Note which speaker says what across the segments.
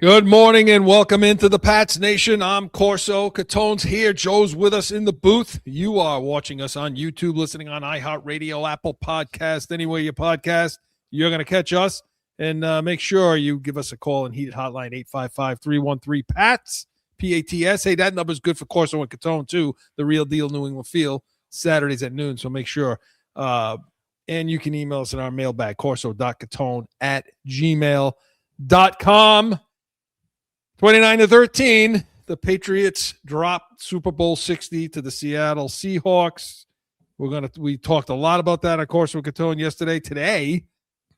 Speaker 1: Good morning and welcome into the Pats Nation. I'm CORSO. CATONE's here. Joe's with us in the booth. You are watching us on YouTube, listening on iHeartRadio, Apple Podcast, anywhere you podcast. You're going to catch us. And make sure you give us a call and heated hotline 855-313-PATS, P-A-T-S. Hey, that number's good for CORSO and CATONE, too. The Real Deal New England Feel, Saturdays at noon. So make sure. And you can email us in our mailbag, corso.catone@gmail.com. 29-13, the Patriots dropped Super Bowl 60 to the Seattle Seahawks. We talked a lot about that, of course, with CATONE yesterday. Today,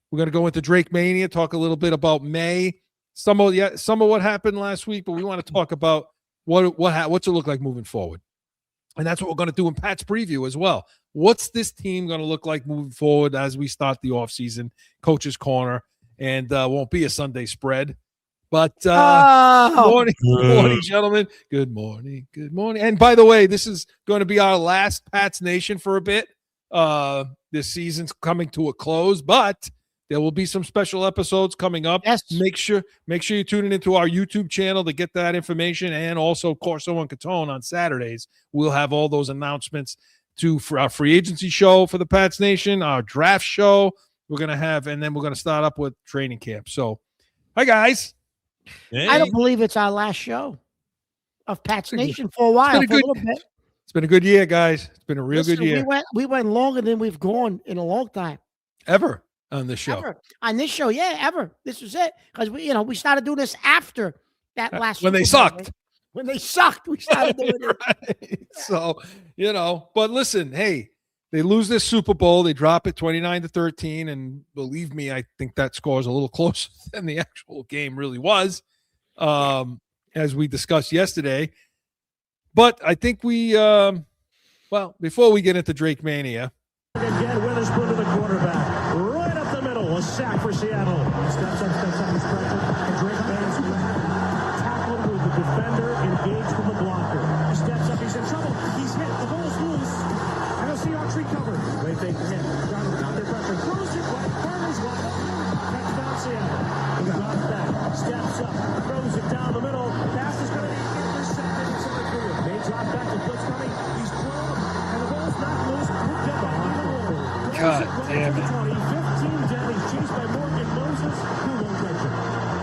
Speaker 1: we're going to go into Drake Mania, talk a little bit about May, some of what happened last week, but we want to talk about what's it look like moving forward. And that's what we're going to do in Pat's preview as well. What's this team going to look like moving forward as we start the offseason, Coach's Corner, and won't be a Sunday spread. But good morning, gentlemen. Good morning. And by the way, this is going to be our last Pats Nation for a bit. This season's coming to a close, but there will be some special episodes coming up.
Speaker 2: Yes.
Speaker 1: Make sure you tune in into our YouTube channel to get that information, and also CORSO and CATONE on Saturdays. We'll have all those announcements for our free agency show for the Pats Nation, our draft show we're going to have, and then we're going to start up with training camp. So, hi, guys.
Speaker 3: Hey.
Speaker 2: I don't believe it's our last show of Pats Nation for a while, for a little bit.
Speaker 1: It's been a good year, guys. It's been a real good year.
Speaker 2: We went longer than we've gone in a long time.
Speaker 1: Ever on this show.
Speaker 2: Ever. On this show, yeah, ever. This was it. Because we started doing this after that last
Speaker 1: when they
Speaker 2: Super Bowl,
Speaker 1: sucked.
Speaker 2: right? When they sucked, we started doing it.
Speaker 1: Right. So, but listen, hey, they lose this Super Bowl. They drop it 29-13. And believe me, I think that score is a little closer than the actual game really was, as we discussed yesterday. But I think before we get into Drake Mania.
Speaker 3: Again, Witherspoon to the quarterback. Right up the middle. A sack for Seattle. Steps up, he's pressure. Drake Mann's tackled with the defender, engaged with the blocker. He steps up, he's in trouble. He's hit. The ball's loose. And the Seahawks recover. They take the hit. Under pressure. Throws it right. Turner's wide open. Touchdown Seattle. He drops back. Steps up. Throws it down the middle. Pass is going to be intercepted inside the field. They drop back. The blitz coming. He's thrown. And the ball's not loose. Picked up behind the wall.
Speaker 1: God damn it.
Speaker 3: 15 down. He's chased by Morgan Moses. Who won't catch it?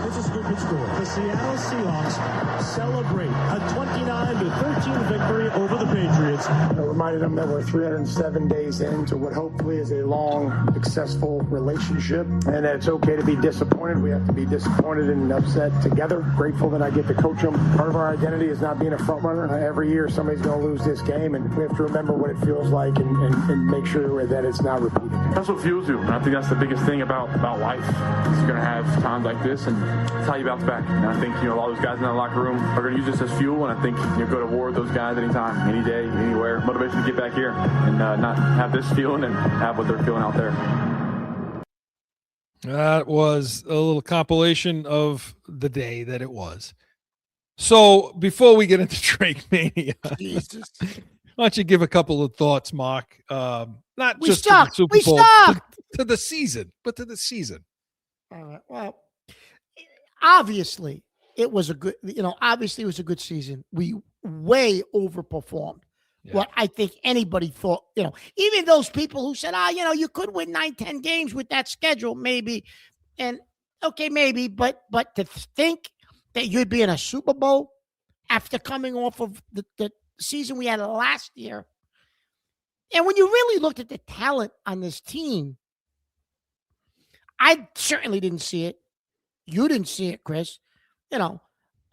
Speaker 3: This is a good score. The Seattle Seahawks celebrate a 29-13 victory over the Patriots.
Speaker 4: I reminded them that we're 307 days into what hopefully is a long, successful relationship, and that it's okay to be disappointed. We have to be disappointed and upset together. Grateful that I get to coach them. Part of our identity is not being a front runner. Every year somebody's going to lose this game, and we have to remember what it feels like and make sure that it's not repeated.
Speaker 5: That's what fuels you, and I think that's the biggest thing about life. You're going to have times like this, and it's how you bounce back. And I think, all those guys in that locker room are going to use this as fuel, and I think go to war with those guys anytime, any day, anywhere. Motivation to get back here and not have this feeling and have what they're feeling out there.
Speaker 1: That was a little compilation of the day that it was. So before we get into Drake Mania, why don't you give a couple of thoughts, Mark? Not just to the Super Bowl, to the season, but to the season.
Speaker 2: All right. Well, obviously it was a good, obviously it was a good season. We way overperformed what I think anybody thought, even those people who said, you could win 9-10 games with that schedule, maybe. And okay, maybe, but to think that you'd be in a Super Bowl after coming off of the season we had last year. And when you really looked at the talent on this team, I certainly didn't see it. You didn't see it, Chris. It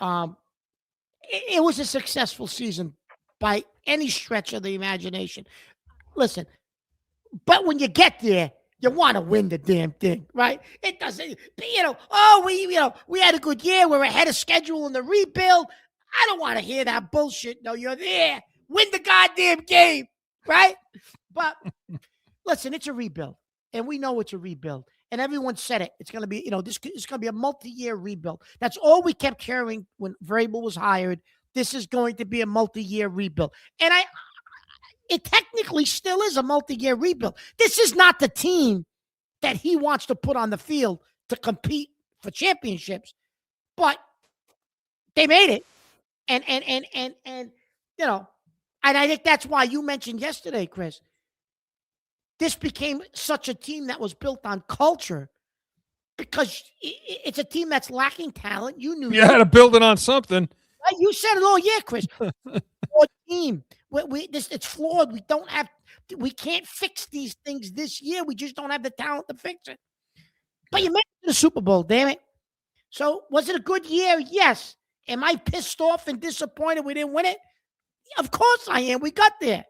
Speaker 2: was a successful season by any stretch of the imagination. Listen, but when you get there, you want to win the damn thing, right? It doesn't, we had a good year. We're ahead of schedule in the rebuild. I don't want to hear that bullshit. No, you're there. Win the goddamn game, right? But listen, it's a rebuild, and we know it's a rebuild. And everyone said it. It's going to be, this is going to be a multi-year rebuild. That's all we kept hearing when Vrabel was hired. This is going to be a multi-year rebuild. And it technically still is a multi-year rebuild. This is not the team that he wants to put on the field to compete for championships. But They made it. And you know, and I think that's why you mentioned yesterday, Chris. This became such a team that was built on culture because it's a team that's lacking talent. You knew
Speaker 1: You had to build it on something.
Speaker 2: you said it all year, Chris. Flawed team. It's flawed. We can't fix these things this year. We just don't have the talent to fix it. But you made it to the Super Bowl, damn it. So was it a good year? Yes. Am I pissed off and disappointed we didn't win it? Of course I am. We got there.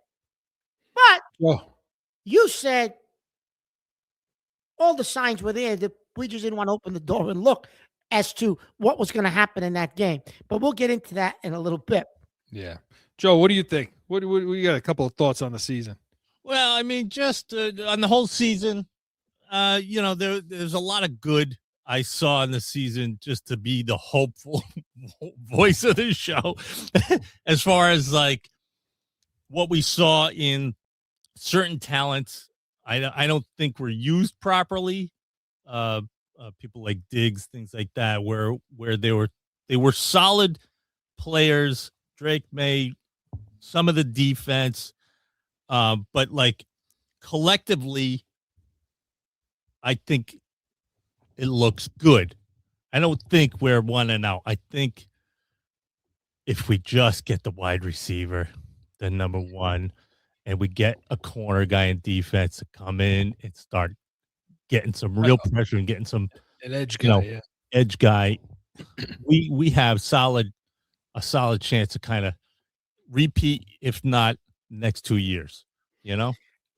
Speaker 2: But you said all the signs were there. That we just didn't want to open the door and look as to what was going to happen in that game. But we'll get into that in a little bit.
Speaker 1: Yeah. Joe, what do you think? We got a couple of thoughts on the season.
Speaker 6: Well, I mean, just on the whole season, there's a lot of good I saw in the season just to be the hopeful voice of the show as far as like what we saw in certain talents. I don't think were used properly. People like Diggs, things like that, where they were solid players. Drake May, some of the defense, but like collectively, I think it looks good. I don't think we're 1-0. I think if we just get the wide receiver, the number one, and we get a corner guy in defense to come in and start getting some real pressure and getting some
Speaker 1: an edge guy,
Speaker 6: edge guy, we have a solid chance to kind of repeat, if not next 2 years.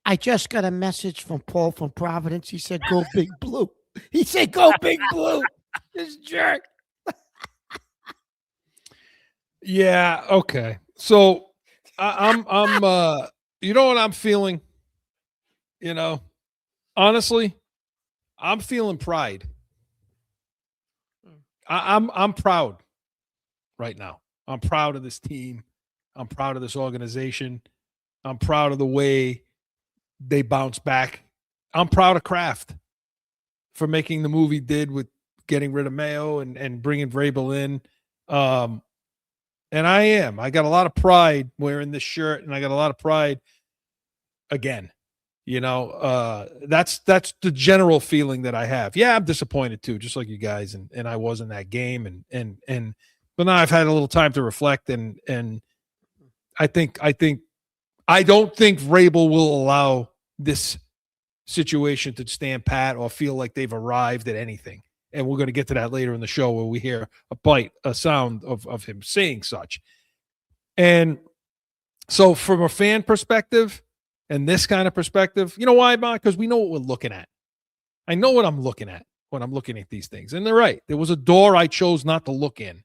Speaker 2: I just got a message from Paul from Providence. He said, "Go Big Blue." He said, "Go Big Blue." This jerk.
Speaker 1: Yeah. Okay. So I'm you know what I'm feeling? Honestly, I'm feeling pride. I'm proud right now. I'm proud of this team. I'm proud of this organization. I'm proud of the way they bounce back. I'm proud of Kraft for making the move he did with getting rid of Mayo and bringing Vrabel in. And I am. I got a lot of pride wearing this shirt, and I got a lot of pride again. That's the general feeling that I have. Yeah, I'm disappointed too, just like you guys, and I was in that game, but now I've had a little time to reflect, and I don't think Vrabel will allow this situation to stand pat or feel like they've arrived at anything. And we're going to get to that later in the show where we hear a sound of him saying such. And so from a fan perspective and this kind of perspective, you know why, Mark? Because we know what we're looking at. I know what I'm looking at when I'm looking at these things. And they're right. There was a door I chose not to look in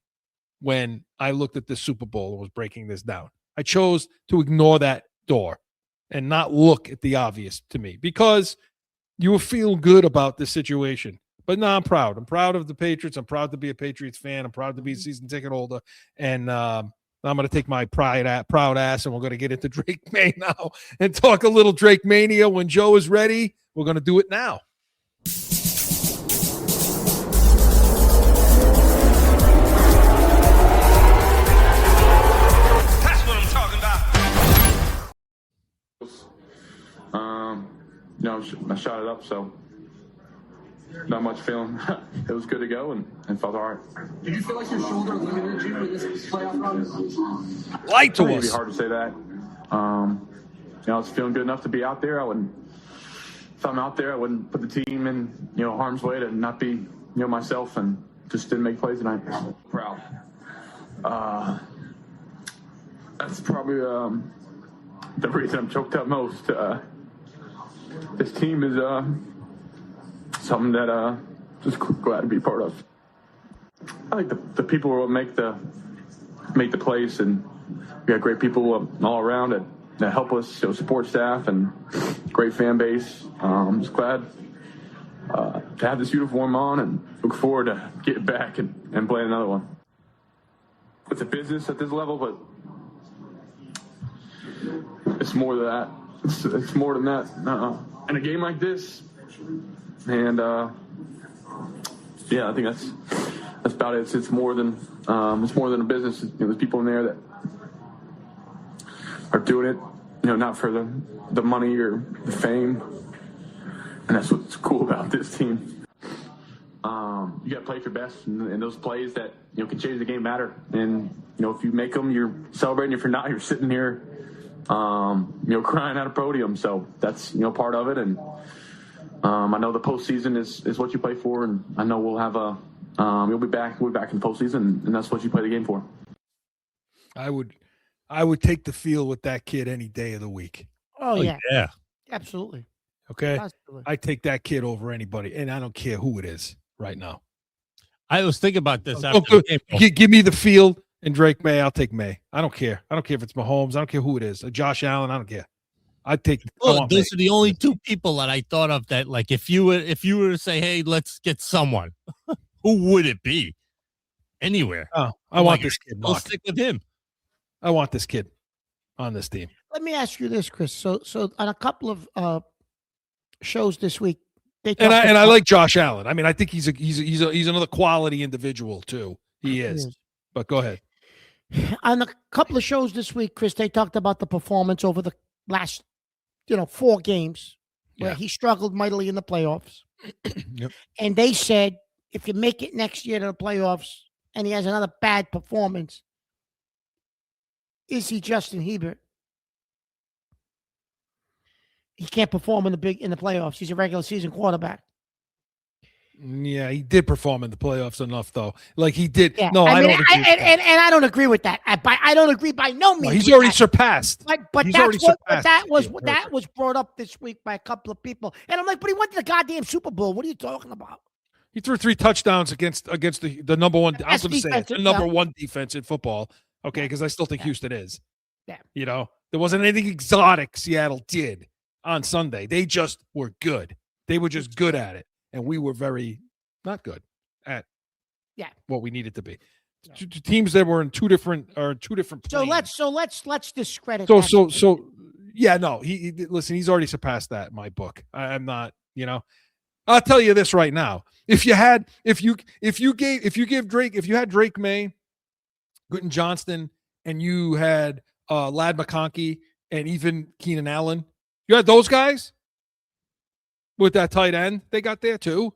Speaker 1: when I looked at this Super Bowl and was breaking this down. I chose to ignore that door and not look at the obvious to me because you will feel good about this situation. But no, I'm proud. I'm proud of the Patriots. I'm proud to be a Patriots fan. I'm proud to be a season ticket holder. And I'm going to take my proud ass, and we're going to get into Drake May now and talk a little Drake Mania. When Joe is ready, we're going to do it now.
Speaker 7: That's what I'm talking about.
Speaker 5: I shot it up, so not much feeling. It was good to go and felt all right.
Speaker 8: Did you feel like your shoulder limited you in this playoff run?
Speaker 1: Light to us.
Speaker 5: It'd be hard to say that. I was feeling good enough to be out there. If I'm out there, I wouldn't put the team in, harm's way to not be, myself, and just didn't make plays tonight.
Speaker 8: Proud.
Speaker 5: That's probably the reason I'm choked up most. This team is something that just glad to be part of. I think the people will make the plays, and we got great people all around that help us, support staff and great fan base. I'm just glad to have this uniform on and look forward to getting back and playing another one. It's a business at this level, but it's more than that. It's more than that. In a game like this, and I think that's about it. It's more than a business. There's people in there that are doing it, not for the money or the fame, and that's what's cool about this team. You got to play your best, and those plays that can change the game matter. And if you make them, you're celebrating. If you're not, you're sitting here, crying at a podium. So that's part of it. And I know the postseason is what you play for, and I know we'll have we'll be back in the postseason, and that's what you play the game for.
Speaker 1: I would take the field with that kid any day of the week.
Speaker 2: Oh yeah,
Speaker 6: Yeah.
Speaker 2: absolutely.
Speaker 1: Okay,
Speaker 2: Absolutely.
Speaker 1: I take that kid over anybody, and I don't care who it is right now.
Speaker 6: I was thinking about this after the game.
Speaker 1: Give me the field and Drake May. I'll take May. I don't care. I don't care if it's Mahomes. I don't care who it is. Josh Allen. I don't care. I
Speaker 6: Look, those
Speaker 1: May.
Speaker 6: are the only two people that I thought of that, like, if you were to say, hey, let's get someone, who would it be? Anywhere.
Speaker 1: Oh, I want this kid.
Speaker 6: I'll
Speaker 1: Mark.
Speaker 6: stick with him.
Speaker 1: I want this kid on this team.
Speaker 2: Let me ask you this, Chris. So on a couple of shows this week,
Speaker 1: I like Josh Allen. I mean, I think he's another quality individual too. He is. But go ahead.
Speaker 2: On a couple of shows this week, Chris, they talked about the performance over the last 4 games where he struggled mightily in the playoffs.
Speaker 1: Yep.
Speaker 2: And they said if you make it next year to the playoffs and he has another bad performance, is he Justin Herbert? He can't perform in the playoffs. He's a regular season quarterback.
Speaker 1: Yeah, he did perform in the playoffs enough, though. Like he did.
Speaker 2: Yeah.
Speaker 1: No, I don't agree.
Speaker 2: And I don't agree with that. I don't agree by no means.
Speaker 1: No, he's already surpassed.
Speaker 2: But
Speaker 1: He's
Speaker 2: that's
Speaker 1: already
Speaker 2: what.
Speaker 1: surpassed
Speaker 2: That was brought up this week by a couple of people, and I'm like, but he went to the goddamn Super Bowl. What are you talking about?
Speaker 1: He threw 3 touchdowns against the number one. I was going to say it, the number one defense in football. Okay, because I still think Houston is.
Speaker 2: Yeah.
Speaker 1: There wasn't anything exotic Seattle did on Sunday. They just were good. They were just good at it, and we were very not good at what we needed to be. Yeah. Teams that were in two different planes.
Speaker 2: So let's discredit.
Speaker 1: Listen, he's already surpassed that in my book. I'm not. I'll tell you this right now. If you had Drake May, Gooden Johnston, and you had Lad McConkey and even Keenan Allen, you had those guys with that tight end they got there too.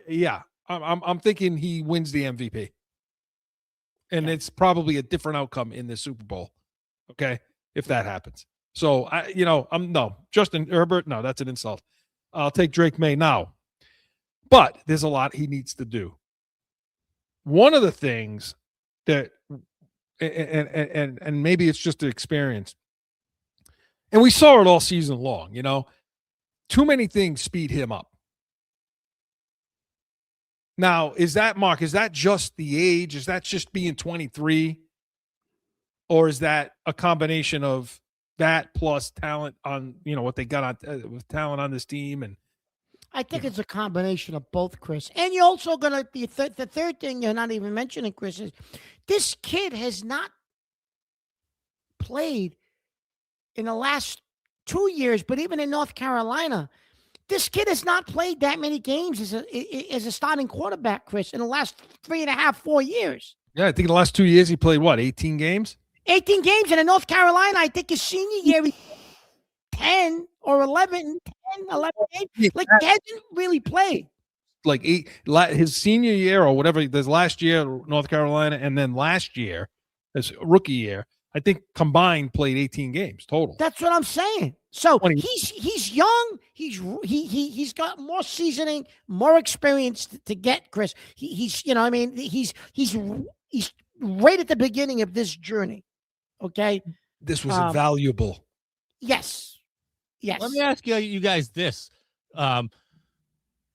Speaker 1: Yeah. I'm thinking he wins the MVP, and it's probably a different outcome in the Super Bowl. Okay, if that happens. So Justin Herbert. No, that's an insult. I'll take Drake May now, but there's a lot he needs to do. One of the things that, and maybe it's just an experience, and we saw it all season long. Too many things speed him up. Now, is that just the age? Is that just being 23? Or is that a combination of that plus talent on, what they got on with talent on this team? And
Speaker 2: I think it's a combination of both, Chris. And you're also going to, the third thing you're not even mentioning, Chris, is this kid has not played in the last 2 years, but even in North Carolina, this kid has not played that many games as a starting quarterback, Chris, in the last 3.5, 4 years.
Speaker 1: Yeah, I think in the last 2 years he played, 18 games?
Speaker 2: 18 games. And in North Carolina, I think his senior year, 10 or 11 games. Like, he hasn't really played.
Speaker 1: Like his senior year or whatever, this last year, North Carolina, and then last year, his rookie year, I think combined played 18 games total.
Speaker 2: That's what I'm saying. So he's young. He's got more seasoning, more experience to get, Chris. He's right at the beginning of this journey. Okay.
Speaker 1: This was invaluable.
Speaker 2: Yes.
Speaker 6: Let me ask you guys this.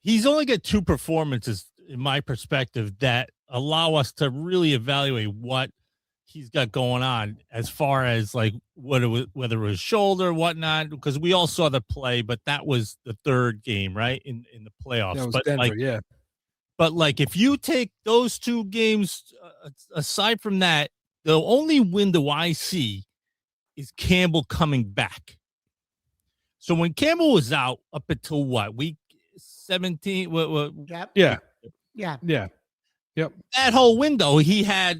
Speaker 6: He's only got 2 performances, in my perspective, that allow us to really evaluate what he's got going on as far as like whether it was shoulder, whatnot, because we all saw the play, but that was the 3rd game, right? In the playoffs.
Speaker 1: That was
Speaker 6: but
Speaker 1: Denver,
Speaker 6: But like, if you take those 2 games aside from that, the only window I see is Campbell coming back. So when Campbell was out up until week 17,
Speaker 2: Yep.
Speaker 1: Yeah.
Speaker 2: Yeah.
Speaker 1: Yeah. Yep.
Speaker 6: That whole window, I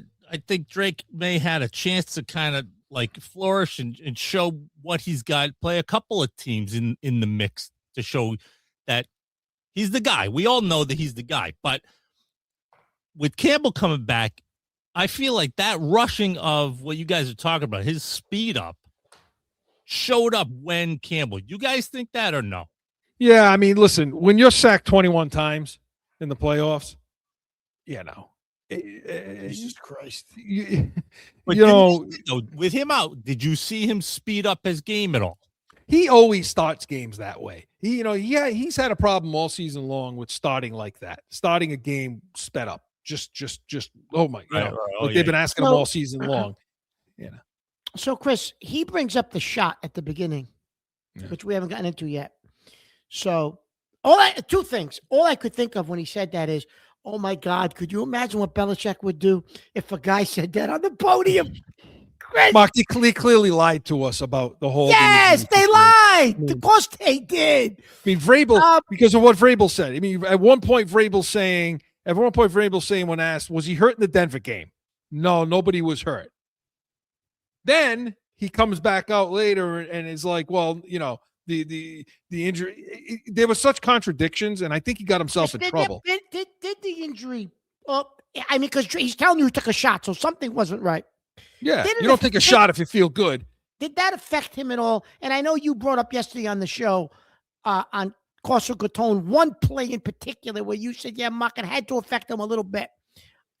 Speaker 6: think Drake May had a chance to kind of like flourish and show what he's got, play a couple of teams in the mix to show that he's the guy. We all know that he's the guy. But with Campbell coming back, I feel like that rushing of what you guys are talking about, his speed up, showed up when Campbell. You guys think that or no?
Speaker 1: Yeah, I mean, listen, when you're sacked 21 times in the playoffs,
Speaker 2: Jesus Christ.
Speaker 6: But with him out, did you see him speed up his game at all?
Speaker 1: He always starts games that way. He's had a problem all season long with starting like that, starting a game sped up. Just oh my god, they've been asking him all season long.
Speaker 2: So Chris, he brings up the shot at the beginning, which we haven't gotten into yet. So two things. All I could think of when he said that is, oh my God, could you imagine what Belichick would do if a guy said that on the podium? Chris.
Speaker 1: Mark, they clearly lied to us about the whole.
Speaker 2: Yes, they lied. Of course they did.
Speaker 1: I mean, Vrabel, because of what Vrabel said. I mean, at one point, Vrabel saying, when asked, was he hurt in the Denver game? No, nobody was hurt. Then he comes back out later and is like, well, the injury. There were such contradictions, and I think he got himself in trouble.
Speaker 2: Did the injury? Well, I mean, because he's telling you he took a shot, so something wasn't right.
Speaker 1: Yeah, you don't take a shot if you feel good.
Speaker 2: Did that affect him at all? And I know you brought up yesterday on the show on CORSO CATONE one play in particular where you said, yeah, Mark, it had to affect him a little bit.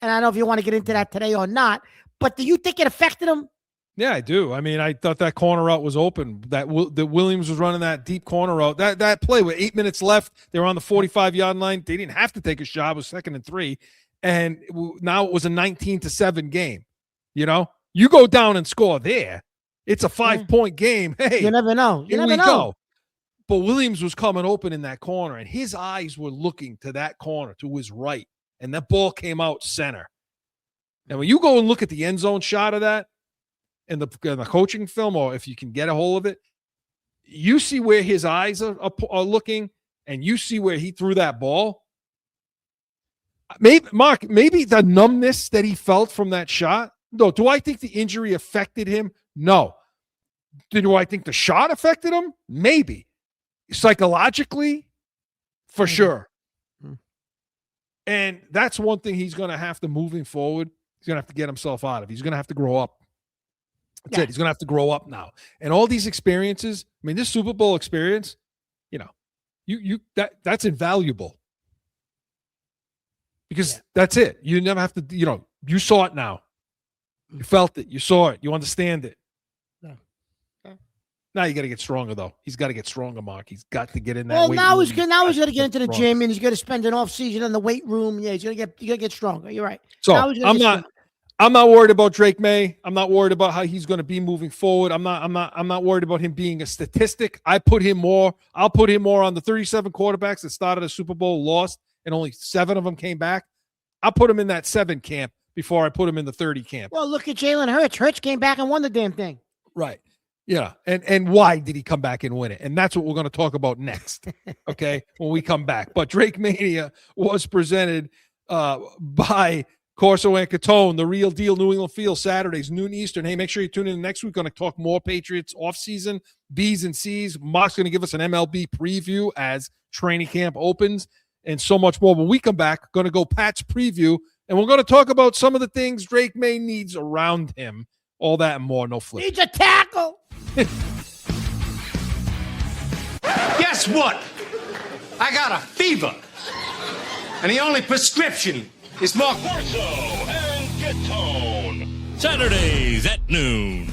Speaker 2: And I don't know if you want to get into that today or not, but do you think it affected him?
Speaker 1: Yeah, I do. I mean, I thought that corner route was open. That Williams was running that deep corner route. That play with 8 minutes left, they were on the 45-yard line. They didn't have to take a shot. It was 2nd and 3. And now it was a 19-7 game. You go down and score there. It's a 5-point game. Hey,
Speaker 2: you never know. You never know.
Speaker 1: Go. But Williams was coming open in that corner, and his eyes were looking to that corner, to his right. And that ball came out center. And when you go and look at the end zone shot of that, in the coaching film, or if you can get a hold of it, you see where his eyes are looking, and you see where he threw that ball. Maybe the numbness that he felt from that shot. No, do I think the injury affected him? No. Do I think the shot affected him? Maybe. Psychologically, for sure. And that's one thing he's going to have to, moving forward, he's going to have to get himself out of. He's going to have to grow up. That's it. He's going to have to grow up now. And all these experiences, I mean, this Super Bowl experience, that's invaluable. Because that's it. You never have to, you saw it now. You felt it. You saw it. You understand it. Now you got to get stronger, though. He's got to get stronger, Mark. He's got to get in that.
Speaker 2: Well, now he's going to get into the gym, and he's going to spend an off season in the weight room. Yeah, he's going to get stronger. You're right.
Speaker 1: So I'm not worried about Drake May. I'm not worried about how he's going to be moving forward. I'm not worried about him being a statistic. I'll put him more on the 37 quarterbacks that started a Super Bowl, lost, and only 7 of them came back. I'll put him in that 7 camp before I put him in the 30 camp.
Speaker 2: Well, look at Jalen Hurts. Hurts came back and won the damn thing.
Speaker 1: Right. Yeah. And why did he come back and win it? And that's what we're going to talk about next. Okay. When we come back. But Drake Mania was presented by CORSO and CATONE, the real deal, New England Field, Saturdays, noon Eastern. Hey, make sure you tune in next week. Going to talk more Patriots offseason, B's and C's. Mark's going to give us an MLB preview as training camp opens and so much more. When we come back, going to go Pat's preview, and we're going to talk about some of the things Drake May needs around him. All that and more. No flip.
Speaker 2: Needs a tackle.
Speaker 7: Guess what? I got a fever. And the only prescription is more
Speaker 9: CORSO and CATONE.
Speaker 6: Saturdays at noon.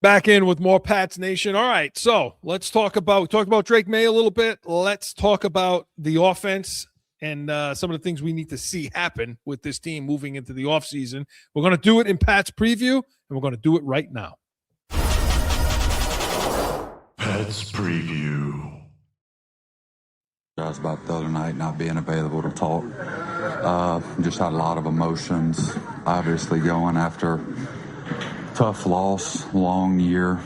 Speaker 1: Back in with more Pats Nation. All right, so let's talk about Drake May a little bit. Let's talk about the offense and some of the things we need to see happen with this team moving into the offseason. We're going to do it in Pat's preview, and we're going to do it right now.
Speaker 9: Pat's preview.
Speaker 10: About the other night not being available to talk. Just had a lot of emotions. Obviously going after tough loss, long year.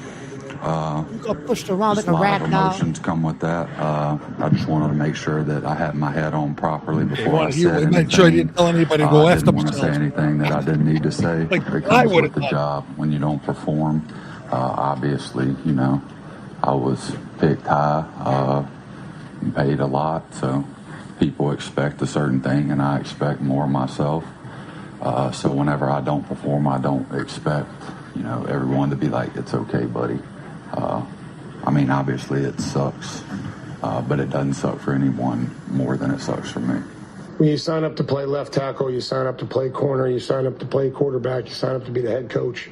Speaker 2: You got pushed around like
Speaker 10: just
Speaker 2: a
Speaker 10: a lot
Speaker 2: rag
Speaker 10: of
Speaker 2: doll.
Speaker 10: emotions come with that. I just wanted to make sure that I had my head on properly before I
Speaker 1: You
Speaker 10: said anything.
Speaker 1: make sure you didn't tell anybody to go
Speaker 10: I
Speaker 1: after
Speaker 10: didn't want to say
Speaker 1: themselves.
Speaker 10: anything that I didn't need to say.
Speaker 1: Like
Speaker 10: It
Speaker 1: I
Speaker 10: comes
Speaker 1: would
Speaker 10: with
Speaker 1: have
Speaker 10: the
Speaker 1: done.
Speaker 10: job when you don't perform. Obviously, you know, I was picked high, paid a lot, so people expect a certain thing, and I expect more myself. So whenever I don't perform, I don't expect, you know, everyone to be like, "It's okay, buddy." I mean, obviously it sucks, but it doesn't suck for anyone more than it sucks for me.
Speaker 4: When you sign up to play left tackle, you sign up to play corner, you sign up to play quarterback, you sign up to be the head coach.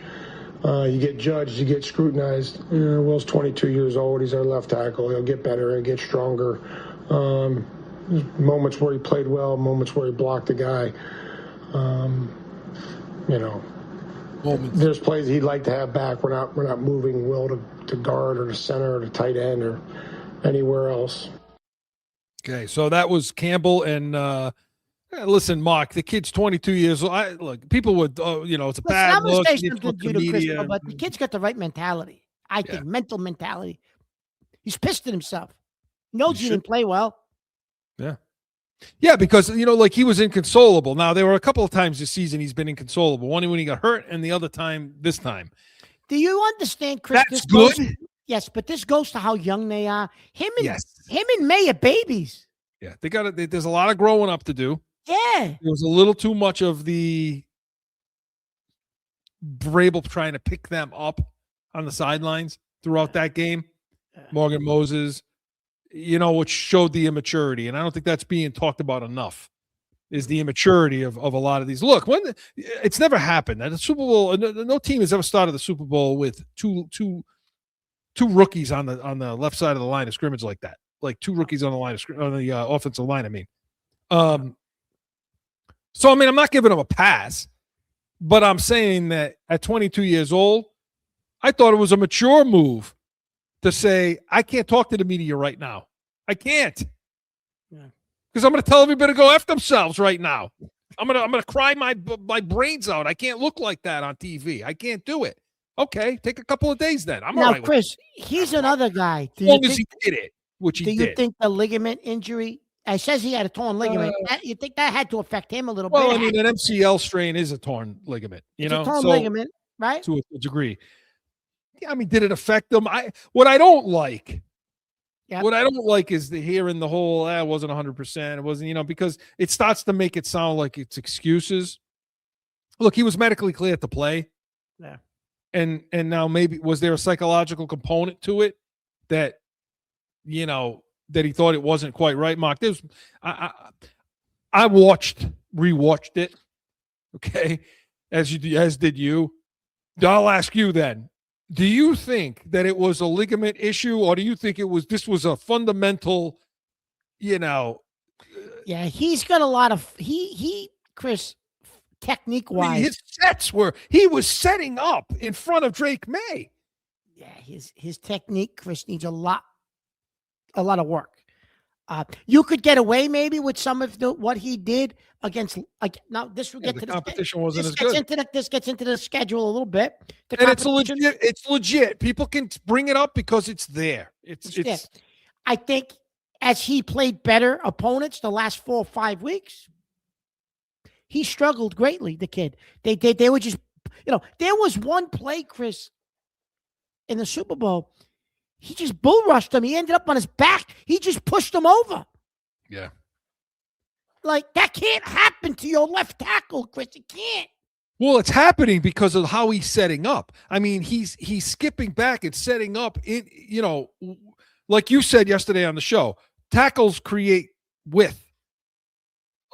Speaker 4: You get judged, you get scrutinized. Will's 22 years old. He's our left tackle. He'll get better. He'll get stronger. There's moments where he played well, moments where he blocked the guy. You know, there's plays he'd like to have back. We're not moving Will to guard or to center or to tight end or anywhere else.
Speaker 1: Okay, so that was Campbell and listen, Mark, the kid's 22 years old. Look, people would, you know, it's a
Speaker 2: Listen,
Speaker 1: bad
Speaker 2: I'm going
Speaker 1: look.
Speaker 2: to say
Speaker 1: He
Speaker 2: something
Speaker 1: took
Speaker 2: to
Speaker 1: the
Speaker 2: you, Chris,
Speaker 1: media.
Speaker 2: but the kid's got the right mentality. I think mental mentality. He's pissed at himself. Knows he didn't play well.
Speaker 1: Yeah. Yeah, because, you know, like he was inconsolable. Now, there were a couple of times this season he's been inconsolable. One when he got hurt and the other time this time.
Speaker 2: Do you understand, Chris?
Speaker 1: That's good.
Speaker 2: Yes, but this goes to how young they are. Him and
Speaker 1: Yes.
Speaker 2: May are babies.
Speaker 1: Yeah, they got it. There's a lot of growing up to do.
Speaker 2: Yeah.
Speaker 1: There was a little too much of the Vrabel trying to pick them up on the sidelines throughout that game. Morgan Moses, you know, which showed the immaturity. And I don't think that's being talked about enough, is the immaturity of a lot of these. Look, it's never happened. At the Super Bowl, no team has ever started the Super Bowl with two rookies on the left side of the line of scrimmage like that. Like two rookies on the line on the offensive line, I mean. So, I mean, I'm not giving him a pass, but I'm saying that at 22 years old, I thought it was a mature move to say, I can't talk to the media right now. I can't. Because I'm going to tell everybody to go F themselves right now. I'm gonna cry my brains out. I can't look like that on TV. I can't do it. Okay, take a couple of days then. I'm
Speaker 2: now,
Speaker 1: all right.
Speaker 2: Chris, he's another guy.
Speaker 1: As long as he did it, which he did.
Speaker 2: Do you think the ligament injury? It says he had a torn ligament. You think that had to affect him a little bit?
Speaker 1: Well, I mean, an MCL strain is a torn ligament.
Speaker 2: It's a torn ligament, right?
Speaker 1: To a degree. Yeah, I mean, did it affect them? What I don't like is hearing the whole, it wasn't 100%. It wasn't, you know, because it starts to make it sound like it's excuses. Look, he was medically cleared to play.
Speaker 2: Yeah.
Speaker 1: And now maybe, was there a psychological component to it that, you know, that he thought it wasn't quite right? Mark, I rewatched it. Okay. As did you. I'll ask you then. Do you think that it was a ligament issue, or do you think this was a fundamental, you know?
Speaker 2: Yeah, he's got a lot of Chris, technique wise.
Speaker 1: I mean, his sets he was setting up in front of Drake May.
Speaker 2: Yeah, his technique, Chris, needs a lot of work. You could get away maybe with some of what he did against. Now this will get to
Speaker 1: the competition wasn't as good.
Speaker 2: This gets into the schedule a little bit.
Speaker 1: And it's legit. People can bring it up because it's there. It's.
Speaker 2: I think as he played better opponents the last 4 or 5 weeks, he struggled greatly. The kid, they were just, you know, there was one play, Chris, in the Super Bowl. He just bull rushed him. He ended up on his back. He just pushed him over.
Speaker 1: Yeah.
Speaker 2: Like, that can't happen to your left tackle, Chris. It can't.
Speaker 1: Well, it's happening because of how he's setting up. I mean, he's skipping back and setting up in, you know, like you said yesterday on the show, tackles create a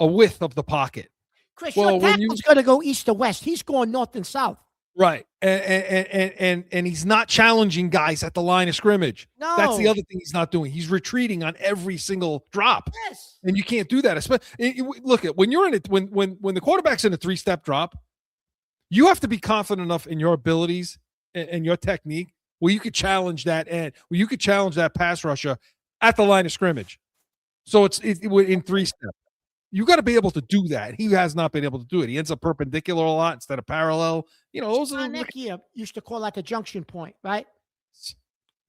Speaker 1: width of the pocket.
Speaker 2: Chris, your tackle's going to go east to west. He's going north and south.
Speaker 1: Right. And he's not challenging guys at the line of scrimmage.
Speaker 2: No.
Speaker 1: That's the other thing he's not doing. He's retreating on every single drop.
Speaker 2: Yes.
Speaker 1: And you can't do that. Look at when you're in it, when the quarterback's in a 3-step drop, you have to be confident enough in your abilities and your technique where you could challenge that pass rusher at the line of scrimmage. So it's in 3-step. You got to be able to do that. He has not been able to do it. He ends up perpendicular a lot instead of parallel. You know, those are
Speaker 2: Nick here used to call that the junction point, right?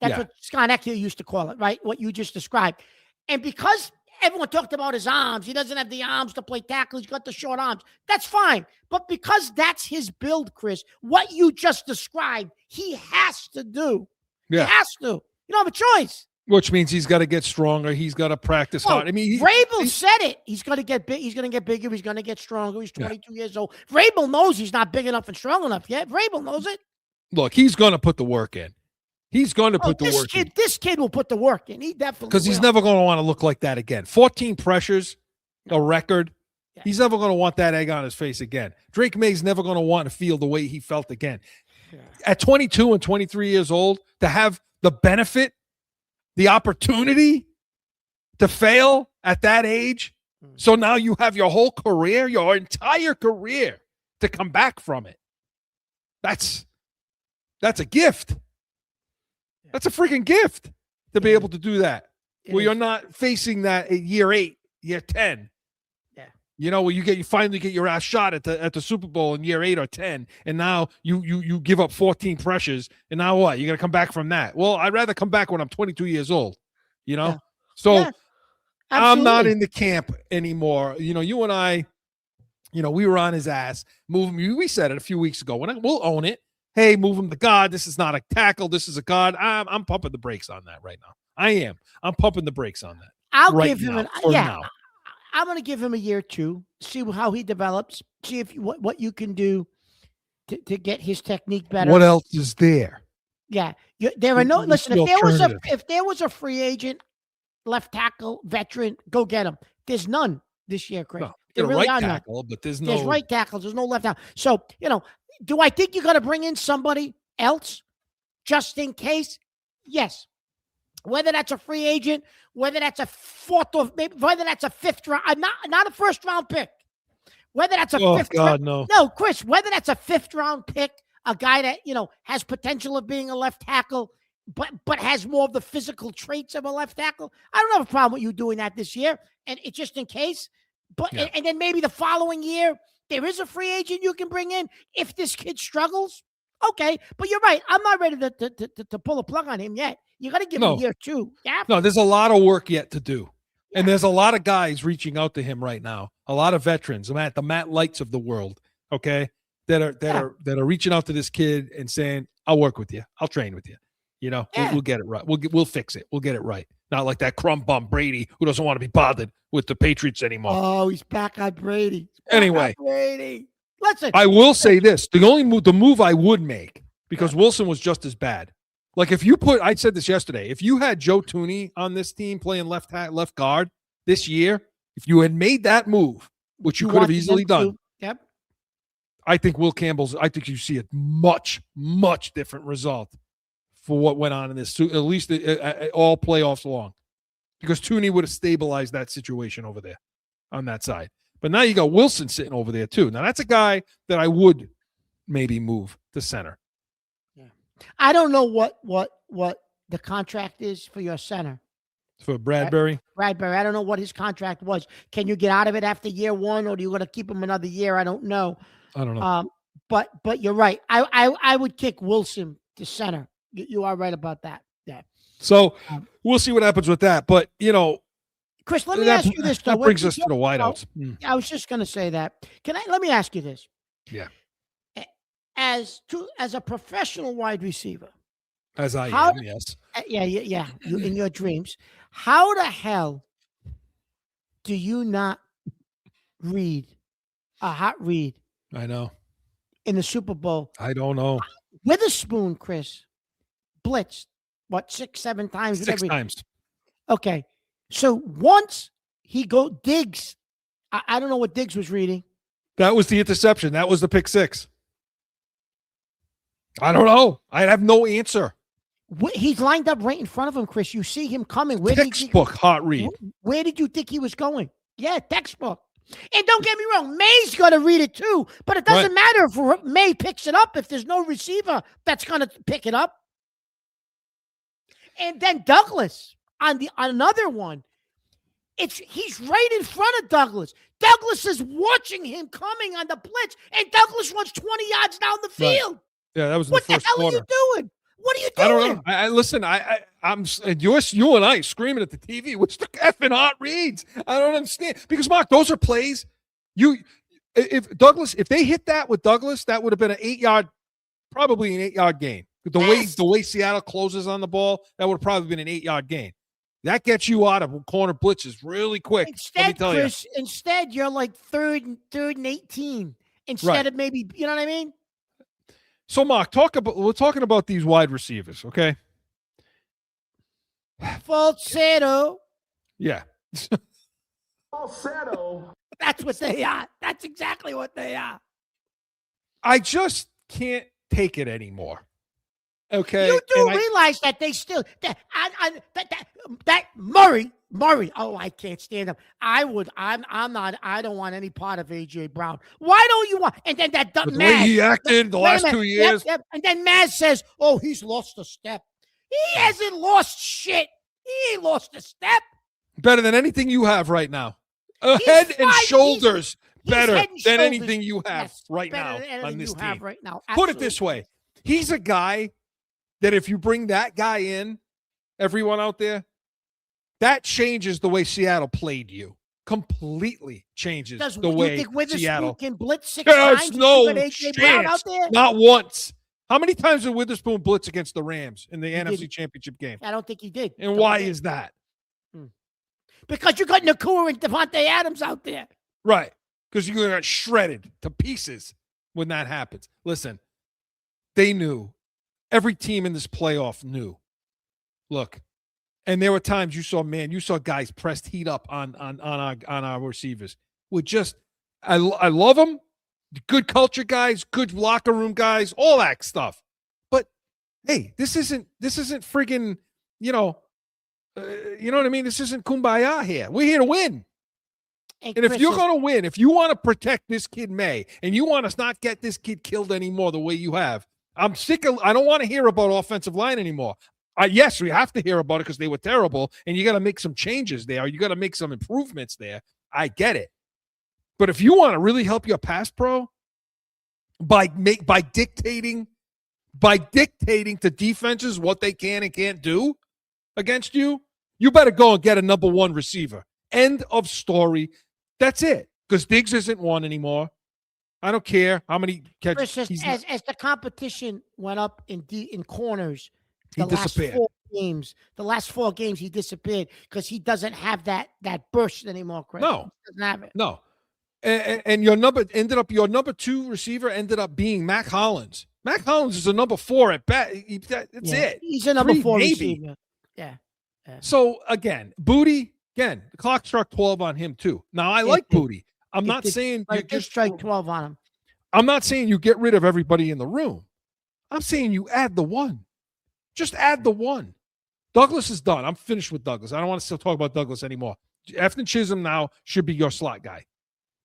Speaker 2: That's
Speaker 1: Yeah.
Speaker 2: what Scott Eckler used to call it, right? What you just described. And because everyone talked about his arms, he doesn't have the arms to play tackle. He's got the short arms. That's fine. But because that's his build, Chris, what you just described, he has to do.
Speaker 1: Yeah.
Speaker 2: He has to. You don't have a choice.
Speaker 1: Which means he's got to get stronger. He's got to practice hard. I mean,
Speaker 2: Vrabel said it. He's going to get big. He's going to get bigger. He's going to get stronger. He's 22 years old. Vrabel knows he's not big enough and strong enough yet. Vrabel knows it.
Speaker 1: Look, he's going to put the work in. He's going to put the work in.
Speaker 2: This kid will put the work in. He definitely
Speaker 1: Because he's never going to want to look like that again. 14 pressures, a record. Yeah. He's never going to want that egg on his face again. Drake May's never going to want to feel the way he felt again. Yeah. At 22 and 23 years old, to have the benefit, the opportunity to fail at that age. So now you have your whole career, your entire career to come back from it. That's a gift. That's a freaking gift to be able to do that. Where you're not facing that at year 8, year 10.
Speaker 2: Yeah.
Speaker 1: You know, where you finally get your ass shot at the Super Bowl in year 8 or 10, and now you give up 14 pressures, and now what? You're gonna come back from that. Well, I'd rather come back when I'm 22 years old, you know? Yeah. So I'm not in the camp anymore. You know, you and I, you know, we were on his ass. Move him. We said it a few weeks ago. We'll own it. Hey, move him to guard. This is not a tackle. This is a guard. I'm pumping the brakes on that right now. I am. I'm pumping the brakes on that.
Speaker 2: I'm going to give him a year or two, see how he develops, see if what you can do to get his technique better.
Speaker 1: What else is there?
Speaker 2: Yeah, there are no. Listen, if there was a free agent left tackle veteran, go get him. There's none this year, Chris.
Speaker 1: No,
Speaker 2: there
Speaker 1: really right tackle, but there's
Speaker 2: right tackles. There's no left tackle. So do I think you're going to bring in somebody else just in case? Yes. Whether that's a free agent, whether that's a fourth or maybe whether that's a fifth round, not a first round pick. Whether that's a fifth round, no, Chris. Whether that's a fifth round pick, a guy that has potential of being a left tackle, but has more of the physical traits of a left tackle. I don't have a problem with you doing that this year, and it's just in case. But and then maybe the following year there is a free agent you can bring in if this kid struggles. Okay, but you're right. I'm not ready to pull a plug on him yet. You got to give him a year or two. Yeah.
Speaker 1: No, there's a lot of work yet to do. Yeah. And there's a lot of guys reaching out to him right now. A lot of veterans, the Matt Lights of the world, okay, that are reaching out to this kid and saying, "I'll work with you. I'll train with you. We'll get it right. We'll fix it. We'll get it right." Not like that crumb bum Brady who doesn't want to be bothered with the Patriots anymore.
Speaker 2: Oh, he's back on Brady.
Speaker 1: Anyway,
Speaker 2: Brady. Listen,
Speaker 1: I will say this: the move I would make, because Wilson was just as bad. Like I said this yesterday, if you had Joe Thuney on this team playing left guard this year, if you had made that move, which you could have easily done,
Speaker 2: yep.
Speaker 1: I think you see a much, much different result for what went on in this, at least all playoffs long, because Thuney would have stabilized that situation over there on that side. But now you got Wilson sitting over there too. Now that's a guy that I would maybe move to center.
Speaker 2: I don't know what the contract is for your center.
Speaker 1: For Bradbury?
Speaker 2: Bradbury. I don't know what his contract was. Can you get out of it after year one, or do you got to keep him another year? I don't know. But you're right. I would kick Wilson to center. You are right about that. Yeah.
Speaker 1: So we'll see what happens with that. But
Speaker 2: Chris, let me ask you this.
Speaker 1: That brings us to the wideouts.
Speaker 2: I was just going to say that. Let me ask you this.
Speaker 1: Yeah.
Speaker 2: As a professional wide receiver,
Speaker 1: as I am, yes.
Speaker 2: Yeah. In your dreams, how the hell do you not read a hot read?
Speaker 1: I know.
Speaker 2: In the Super Bowl,
Speaker 1: I don't know.
Speaker 2: Witherspoon, Chris, blitzed 6-7 times?
Speaker 1: 6 times.
Speaker 2: Okay, so once Diggs, I don't know what Diggs was reading.
Speaker 1: That was the interception. That was the pick 6. I don't know. I have no answer.
Speaker 2: He's lined up right in front of him, Chris. You see him coming.
Speaker 1: Textbook hot read.
Speaker 2: Where did you think he was going? Yeah, textbook. And don't get me wrong, May's going to read it too, but it doesn't matter if May picks it up if there's no receiver that's going to pick it up. And then Douglas on another one. He's right in front of Douglas. Douglas is watching him coming on the blitz, and Douglas runs 20 yards down the field.
Speaker 1: Right. Yeah, that was in the first quarter.
Speaker 2: What the hell are you doing? What are you doing?
Speaker 1: I don't know. I listen. I'm you and I screaming at the TV. What's the effing hot reads? I don't understand because Mark, those are plays. If they hit that with Douglas, that would have been an 8-yard, probably an 8-yard gain. The way Seattle closes on the ball, that would have probably been an 8-yard gain. That gets you out of corner blitzes really quick.
Speaker 2: Instead, Chris, you're like third and 18 instead of maybe, you know what I mean?
Speaker 1: So, Mark, we're talking about these wide receivers, okay?
Speaker 2: Falsetto.
Speaker 1: Yeah.
Speaker 3: Falsetto.
Speaker 2: That's what they are. That's exactly what they are.
Speaker 1: I just can't take it anymore. Okay.
Speaker 2: You do realize that they still that Murray. Oh, I can't stand him. I don't want any part of AJ Brown. Why don't you want? And then that
Speaker 1: the way he acted the last 2 years.
Speaker 2: Yep. And then Maz says, "Oh, he's lost a step." He hasn't lost shit. He ain't lost a step.
Speaker 1: Better than anything you have right now. Head and shoulders better than anything you have right now on this team.
Speaker 2: Right now.
Speaker 1: Put it this way: he's a guy that if you bring that guy in, everyone out there, that changes the way Seattle played you. Completely changes the way Seattle
Speaker 2: can blitz 6 times.
Speaker 1: No chance. Not once. How many times did Witherspoon blitz against the Rams in the NFC Championship game?
Speaker 2: I don't think he did.
Speaker 1: And why is that?
Speaker 2: Because you got Nakua and Devontae Adams out there.
Speaker 1: Right. Because you got shredded to pieces when that happens. Listen, they knew. Every team in this playoff knew. Look, and there were times you saw guys pressed heat up on our receivers. I love them. Good culture guys, good locker room guys, all that stuff. But hey, this isn't friggin', you know what I mean? This isn't kumbaya here. We're here to win. And if you're going to win, if you want to protect this kid May, and you want to not get this kid killed anymore the way you have, I'm sick of. I don't want to hear about offensive line anymore. Yes, we have to hear about it because they were terrible, and you got to make some changes there. You got to make some improvements there. I get it, but if you want to really help your pass pro by dictating to defenses what they can and can't do against you, you better go and get a number one receiver. End of story. That's it. Because Diggs isn't one anymore. I don't care how many catches.
Speaker 2: Chris, as the competition went up in corners, the last 4 games he disappeared because he doesn't have that burst anymore. Chris.
Speaker 1: No,
Speaker 2: he doesn't have it.
Speaker 1: No, and your number 2 receiver ended up being Mac Hollins. Mac Hollins is a number 4 at bat. That's it.
Speaker 2: He's a number 4
Speaker 1: maybe.
Speaker 2: receiver. Yeah.
Speaker 1: So again, Booty. Again, the clock struck 12 on him too. Now I like Booty. I'm not saying you
Speaker 2: just strike 12 on him.
Speaker 1: I'm not saying you get rid of everybody in the room. I'm saying you add the one. Just add the one. Douglas is done. I'm finished with Douglas. I don't want to still talk about Douglas anymore. Afton Chisholm now should be your slot guy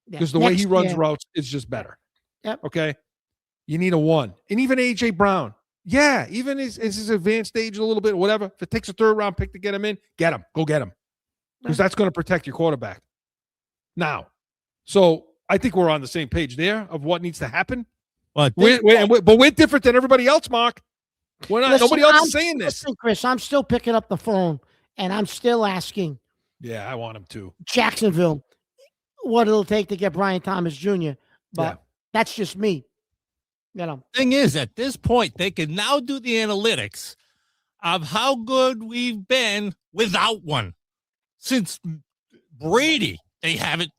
Speaker 1: because the way he runs routes is just better.
Speaker 2: Yep.
Speaker 1: Okay. You need a one. And even AJ Brown. Yeah. Even his advanced age a little bit, whatever. If it takes a 3rd round pick to get him in, get him. Go get him. Because that's going to protect your quarterback. Now, so I think we're on the same page there of what needs to happen. But we're different than everybody else, Mark. We're not. Nobody else is saying this.
Speaker 2: Listen, Chris, I'm still picking up the phone and I'm still asking.
Speaker 1: Yeah, I want him to.
Speaker 2: Jacksonville, what it'll take to get Brian Thomas Jr. But that's just me. You know.
Speaker 6: Thing is, at this point, they can now do the analytics of how good we've been without one. Since Brady, they haven't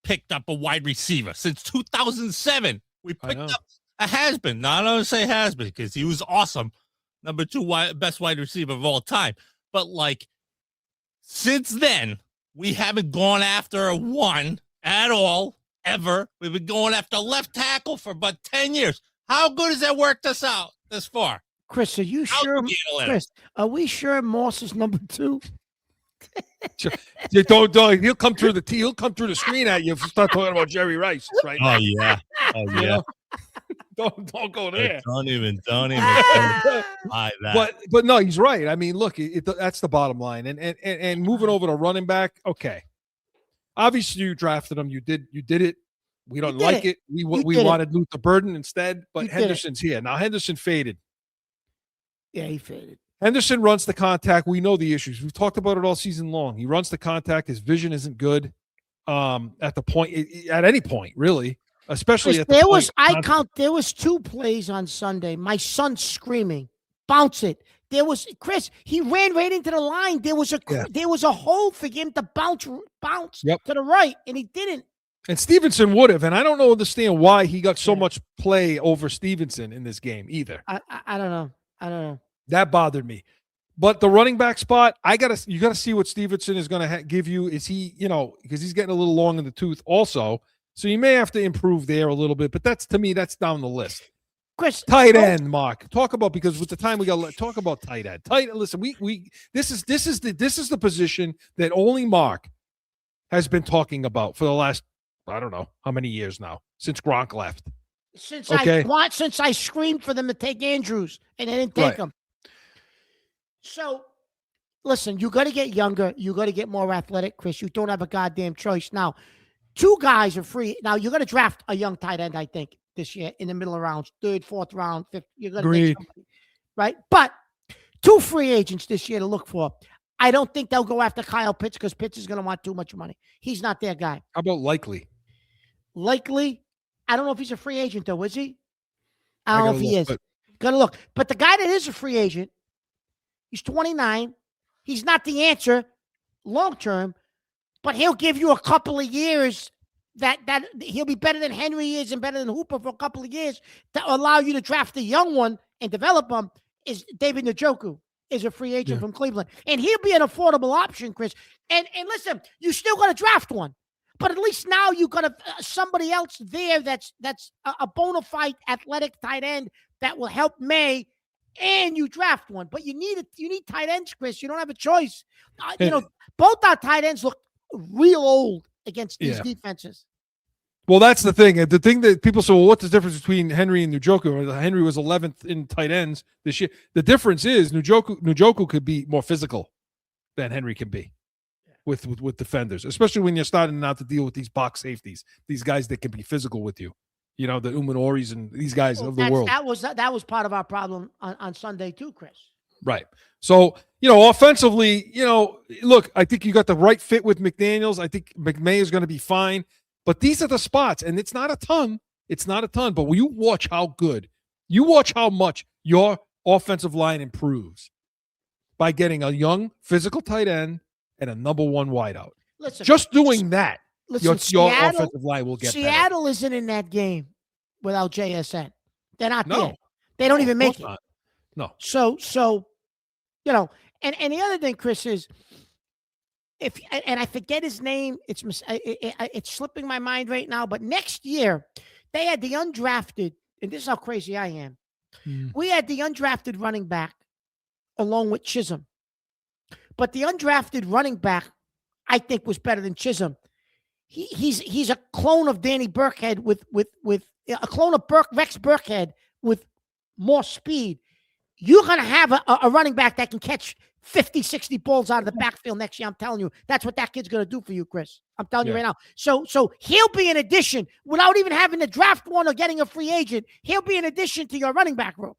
Speaker 6: picked up a wide receiver. Since 2007, we picked up a has-been. Now, I'm going to say has-been because he was awesome. Number 2 best wide receiver of all time. But, since then, we haven't gone after a one at all, ever. We've been going after left tackle for about 10 years. How good has that worked us out this far?
Speaker 2: Chris, are you sure? Chris, are we sure Moss is number 2?
Speaker 1: Don't. He'll come through the screen at you if you start talking about Jerry Rice right now.
Speaker 6: Oh yeah.
Speaker 1: Don't go there.
Speaker 6: Don't even buy that.
Speaker 1: But no, he's right. I mean, look, that's the bottom line. And moving over to running back, okay. Obviously, you drafted him. You did it. We don't like it. We wanted Luther Burden instead, but Henderson's here now. Henderson faded.
Speaker 2: Yeah, he faded.
Speaker 1: Henderson runs the contact. We know the issues. We've talked about it all season long. He runs the contact. His vision isn't good at the point, at any point, really, especially at the
Speaker 2: there
Speaker 1: point.
Speaker 2: Was, I count, there was 2 plays on Sunday. My son screaming, bounce it. There was, Chris, he ran right into the line. There was a hole for him to bounce to the right, and he didn't.
Speaker 1: And Stevenson would have, and I don't understand why he got so much play over Stevenson in this game either.
Speaker 2: I don't know.
Speaker 1: That bothered me. But the running back spot, you gotta see what Stevenson is going to give you. Is he, because he's getting a little long in the tooth also, so you may have to improve there a little bit. But that's down the list.
Speaker 2: Chris,
Speaker 1: tight end, Mark. Because with the time we got, talk about tight end. Listen, this is the position that only Mark has been talking about for the last, I don't know how many years now, since Gronk left.
Speaker 2: Since I screamed for them to take Andrews and they didn't take him. So, listen, you got to get younger. You got to get more athletic, Chris. You don't have a goddamn choice. Now, 2 guys are free. Now, you're going to draft a young tight end, I think, this year in the middle of rounds, 3rd, 4th round, 5th. You're going to take somebody, right? But 2 free agents this year to look for. I don't think they'll go after Kyle Pitts because Pitts is going to want too much money. He's not their guy.
Speaker 1: How about Likely?
Speaker 2: Likely, I don't know if he's a free agent, though, is he? I don't know if he is.
Speaker 1: But
Speaker 2: Gotta look. But the guy that is a free agent, he's 29. He's not the answer long term, but he'll give you a couple of years that he'll be better than Henry is and better than Hooper for a couple of years to allow you to draft a young one and develop him. Is David Njoku is a free agent from Cleveland. And he'll be an affordable option, Chris. And listen, you still got to draft one. But at least now you got somebody else there that's a bona fide athletic tight end that will help May, and you draft one. But you need tight ends, Chris. You don't have a choice. Both our tight ends look real old against these defenses.
Speaker 1: Well, that's the thing. The thing that people say, well, what's the difference between Henry and Njoku? Henry was 11th in tight ends this year. The difference is Njoku could be more physical than Henry can be with defenders, especially when you're starting now to deal with these box safeties, these guys that can be physical with you. The Umanoris and these guys of the world.
Speaker 2: That was part of our problem on Sunday too, Chris.
Speaker 1: Right. So, offensively, look, I think you got the right fit with McDaniels. I think McMay is going to be fine. But these are the spots, and it's not a ton. But when you watch how much your offensive line improves by getting a young physical tight end and a number 1 wideout.
Speaker 2: Listen,
Speaker 1: just doing that, your
Speaker 2: Seattle,
Speaker 1: offensive line will get
Speaker 2: Seattle
Speaker 1: better.
Speaker 2: Isn't in that game without JSN. They're not there. They don't even make it.
Speaker 1: Not. No.
Speaker 2: So and the other thing, Chris, is and I forget his name, it's slipping my mind right now, but next year they had the undrafted, and this is how crazy I am. We had the undrafted running back along with Chisholm. But the undrafted running back, I think, was better than Chisholm. He's a clone of Danny Burkhead with a clone of Rex Burkhead with more speed. You're going to have a running back that can catch 50, 60 balls out of the backfield next year. I'm telling you, that's what that kid's going to do for you, Chris. I'm telling you right now. So he'll be an addition without even having to draft one or getting a free agent. He'll be an addition to your running back room.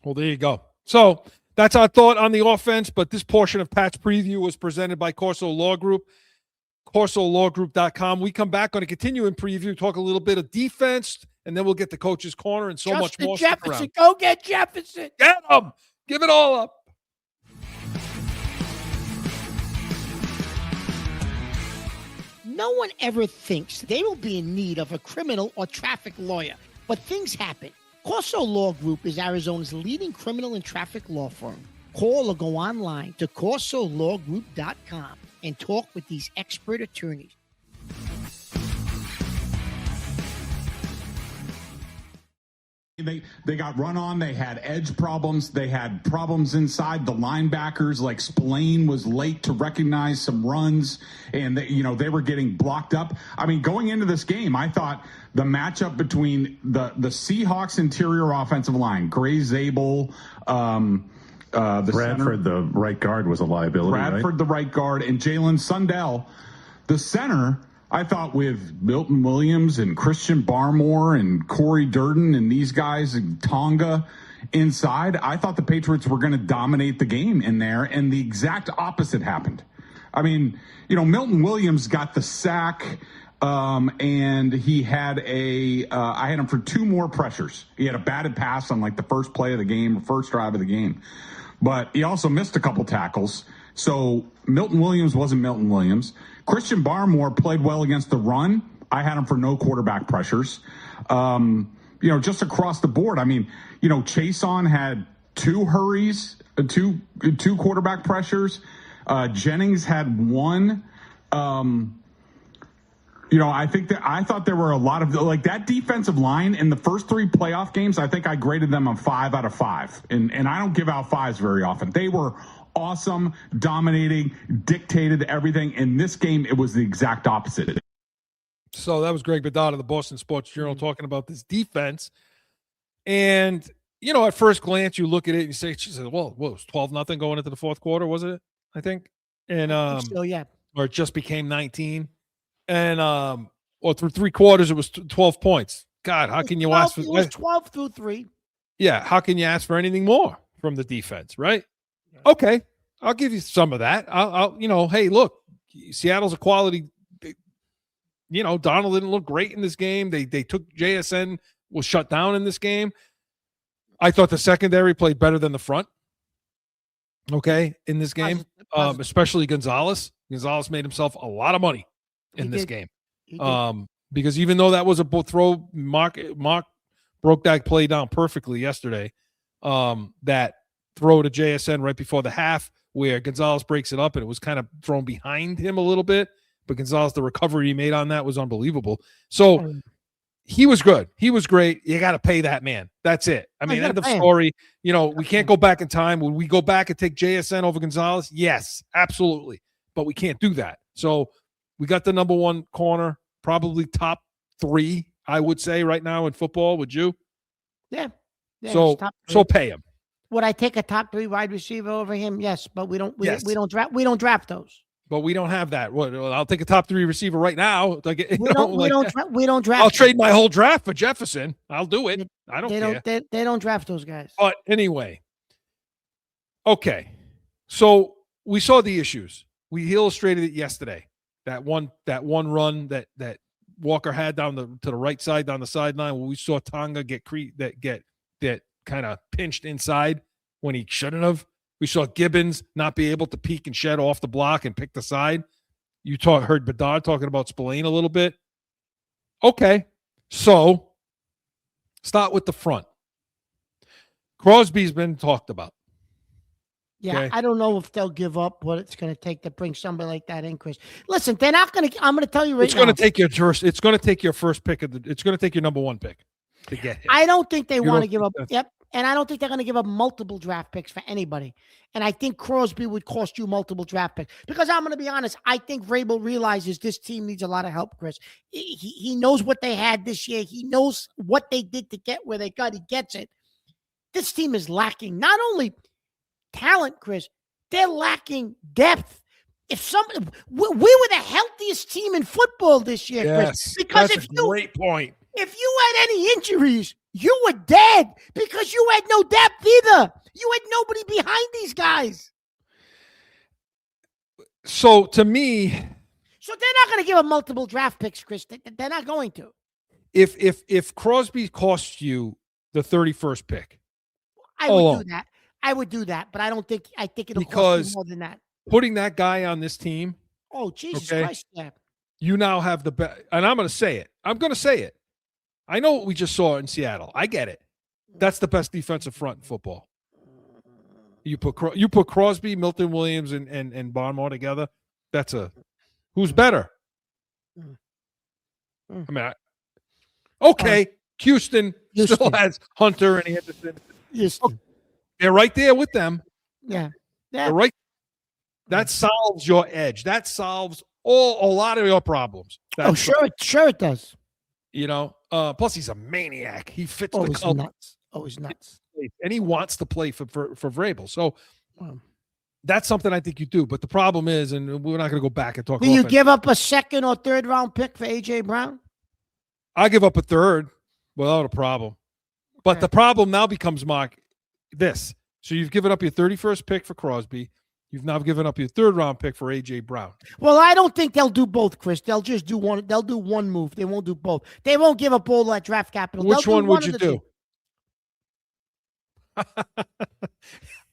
Speaker 1: Well, there you go. So that's our thought on the offense, but this portion of Pat's preview was presented by CORSO Law Group, CORSOLawGroup.com. We come back, going to continue in preview, talk a little bit of defense, and then we'll get the coach's corner and so much more.
Speaker 2: Jefferson, go get Jefferson.
Speaker 1: Get him. Give it all up.
Speaker 2: No one ever thinks they will be in need of a criminal or traffic lawyer, but things happen. CORSO Law Group is Arizona's leading criminal and traffic law firm. Call or go online to CORSOLawGroup.com and talk with these expert attorneys.
Speaker 11: They got run on. They had edge problems. They had problems inside the linebackers. Like Spillane was late to recognize some runs, and they were getting blocked up. I mean, going into this game, I thought the matchup between the Seahawks interior offensive line, Gray Zabel,
Speaker 3: Bradford,
Speaker 11: center,
Speaker 3: the right guard, was a liability.
Speaker 11: Bradford, the right guard, and Jalen Sundell, the center. I thought with Milton Williams and Christian Barmore and Corey Durden and these guys and Tonga inside. I thought the Patriots were going to dominate the game in there, and the exact opposite happened. I mean, Milton Williams got the sack, and he had I had him for 2 more pressures. He had a batted pass on like the first play of the game, first drive of the game. But he also missed a couple tackles. So Milton Williams wasn't Milton Williams. Christian Barmore played well against the run. I had him for no quarterback pressures. Just across the board. I mean, Chason had 2 hurries, two quarterback pressures. Jennings had 1. I thought there were a lot of like that defensive line in the first 3 playoff games. I think I graded them a 5 out of 5, and I don't give out 5s very often. They were awesome, dominating, dictated everything. In this game, it was the exact opposite.
Speaker 1: So that was Greg Bedard of the Boston Sports Journal talking about this defense. And, at first glance, you look at it and you say, geez, well, it was 12-0 going into the fourth quarter, was it? I think. And
Speaker 2: yeah.
Speaker 1: Or it just became 19. And through 3 quarters, it was 12 points. God, how can you ask for?
Speaker 2: It was 12 through 3.
Speaker 1: Yeah, how can you ask for anything more from the defense, right? Okay, I'll give you some of that. I'll hey, look, Seattle's a quality. Donald didn't look great in this game. They took JSN, was shut down in this game. I thought the secondary played better than the front. Okay, in this game, especially Gonzalez. Gonzalez made himself a lot of money in this game. Because even though that was a throw, Mark broke that play down perfectly yesterday. That throw to JSN right before the half where Gonzalez breaks it up and it was kind of thrown behind him a little bit. But Gonzalez, the recovery he made on that was unbelievable. So he was good. He was great. You got to pay that man. That's it. I mean, end of story. We can't go back in time. Would we go back and take JSN over Gonzalez? Yes, absolutely. But we can't do that. So we got the number 1 corner, probably top 3, I would say right now in football. Would you?
Speaker 2: Yeah.
Speaker 1: So pay him.
Speaker 2: Would I take a top 3 wide receiver over him? Yes, but we don't draft those.
Speaker 1: But we don't have that. Well, I'll take a top 3 receiver right now.
Speaker 2: We don't draft.
Speaker 1: I'll trade my whole draft for Jefferson. I'll do it. I don't care.
Speaker 2: They don't draft those guys.
Speaker 1: But anyway, okay. So we saw the issues. We illustrated it yesterday. That one run that Walker had down to the right side down the sideline where we saw Tonga get kind of pinched inside when he shouldn't have. We saw Gibbons not be able to peek and shed off the block and pick the side. You heard Bedard talking about Spillane a little bit. Okay, so start with the front. Crosby's been talked about.
Speaker 2: Yeah,
Speaker 1: okay.
Speaker 2: I don't know if they'll give up what it's going to take to bring somebody like that in, Chris. Listen, they're not going to. I'm going to tell you right now.
Speaker 1: It's going to take your first. It's going to take your first pick it's going to take your number 1 pick to get him.
Speaker 2: I don't think they want to give up. Yep. And I don't think they're going to give up multiple draft picks for anybody. And I think Crosby would cost you multiple draft picks. Because I'm going to be honest, I think Vrabel realizes this team needs a lot of help, Chris. He knows what they had this year. He knows what they did to get where they got. He gets it. This team is lacking not only talent, Chris, they're lacking depth. We were the healthiest team in football this year, Chris. Because
Speaker 1: that's a great point.
Speaker 2: If you had any injuries, you were dead because you had no depth either. You had nobody behind these guys.
Speaker 1: So to me,
Speaker 2: they're not going to give up multiple draft picks, Chris. They're not going to.
Speaker 1: If Crosby costs you the 31st pick,
Speaker 2: I would do that, but I think it'll cost you more than that.
Speaker 1: Putting that guy on this team.
Speaker 2: Oh, Jesus Christ! Yeah.
Speaker 1: You now have the best, and I'm going to say it. I know what we just saw in Seattle. I get it. That's the best defensive front in football. You put Crosby, Milton Williams, and Barmore together. That's who's better? I mean, Houston still has Hunter and Anderson.
Speaker 2: Houston.
Speaker 1: They're right there with them.
Speaker 2: Yeah.
Speaker 1: They're right. That solves your edge. That solves a lot of your problems.
Speaker 2: Sure it does.
Speaker 1: Plus he's a maniac. He fits the
Speaker 2: color. Nuts. He's nuts.
Speaker 1: And he wants to play for Vrabel. So that's something I think you do. But the problem is, and we're not going to go back and talk.
Speaker 2: Do you give up a 2nd or 3rd round pick for A.J. Brown?
Speaker 1: I give up a 3rd without a problem. But the problem now becomes, Mark, this. So you've given up your 31st pick for Crosby. You've now given up your 3rd round pick for A.J. Brown.
Speaker 2: Well, I don't think they'll do both, Chris. They'll just do one. They'll do one move. They won't do both. They won't give up all that draft capital.
Speaker 1: Which
Speaker 2: They'll
Speaker 1: one would you
Speaker 2: of the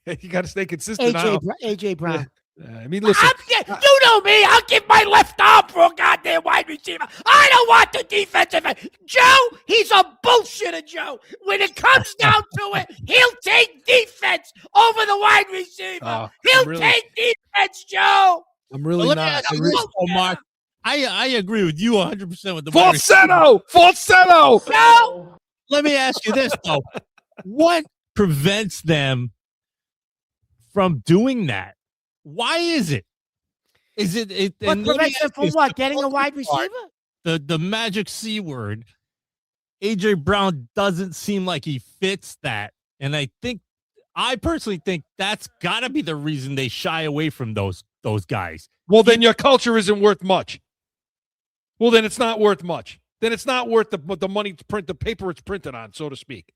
Speaker 1: do? You got to stay consistent.
Speaker 2: AJ Brown.
Speaker 1: I mean, listen.
Speaker 2: You know me. I'll give my left arm for a goddamn wide receiver. I don't want the defensive end. Joe, he's a bullshitter, Joe. When it comes down to it, he'll take defense over the wide receiver. He'll take defense, Joe.
Speaker 1: I'm really not.
Speaker 6: Mark, I agree with you 100% with the
Speaker 1: falsetto.
Speaker 2: Joe.
Speaker 6: Let me ask you this, though. What prevents them from doing that? Why is it? Is it?
Speaker 2: What prevents them from what? Getting a wide receiver?
Speaker 6: The magic C word. AJ Brown doesn't seem like he fits that, and I personally think that's got to be the reason they shy away from those guys.
Speaker 1: Well, then your culture isn't worth much. Well, then it's not worth much. Then it's not worth the money to print the paper it's printed on, so to speak.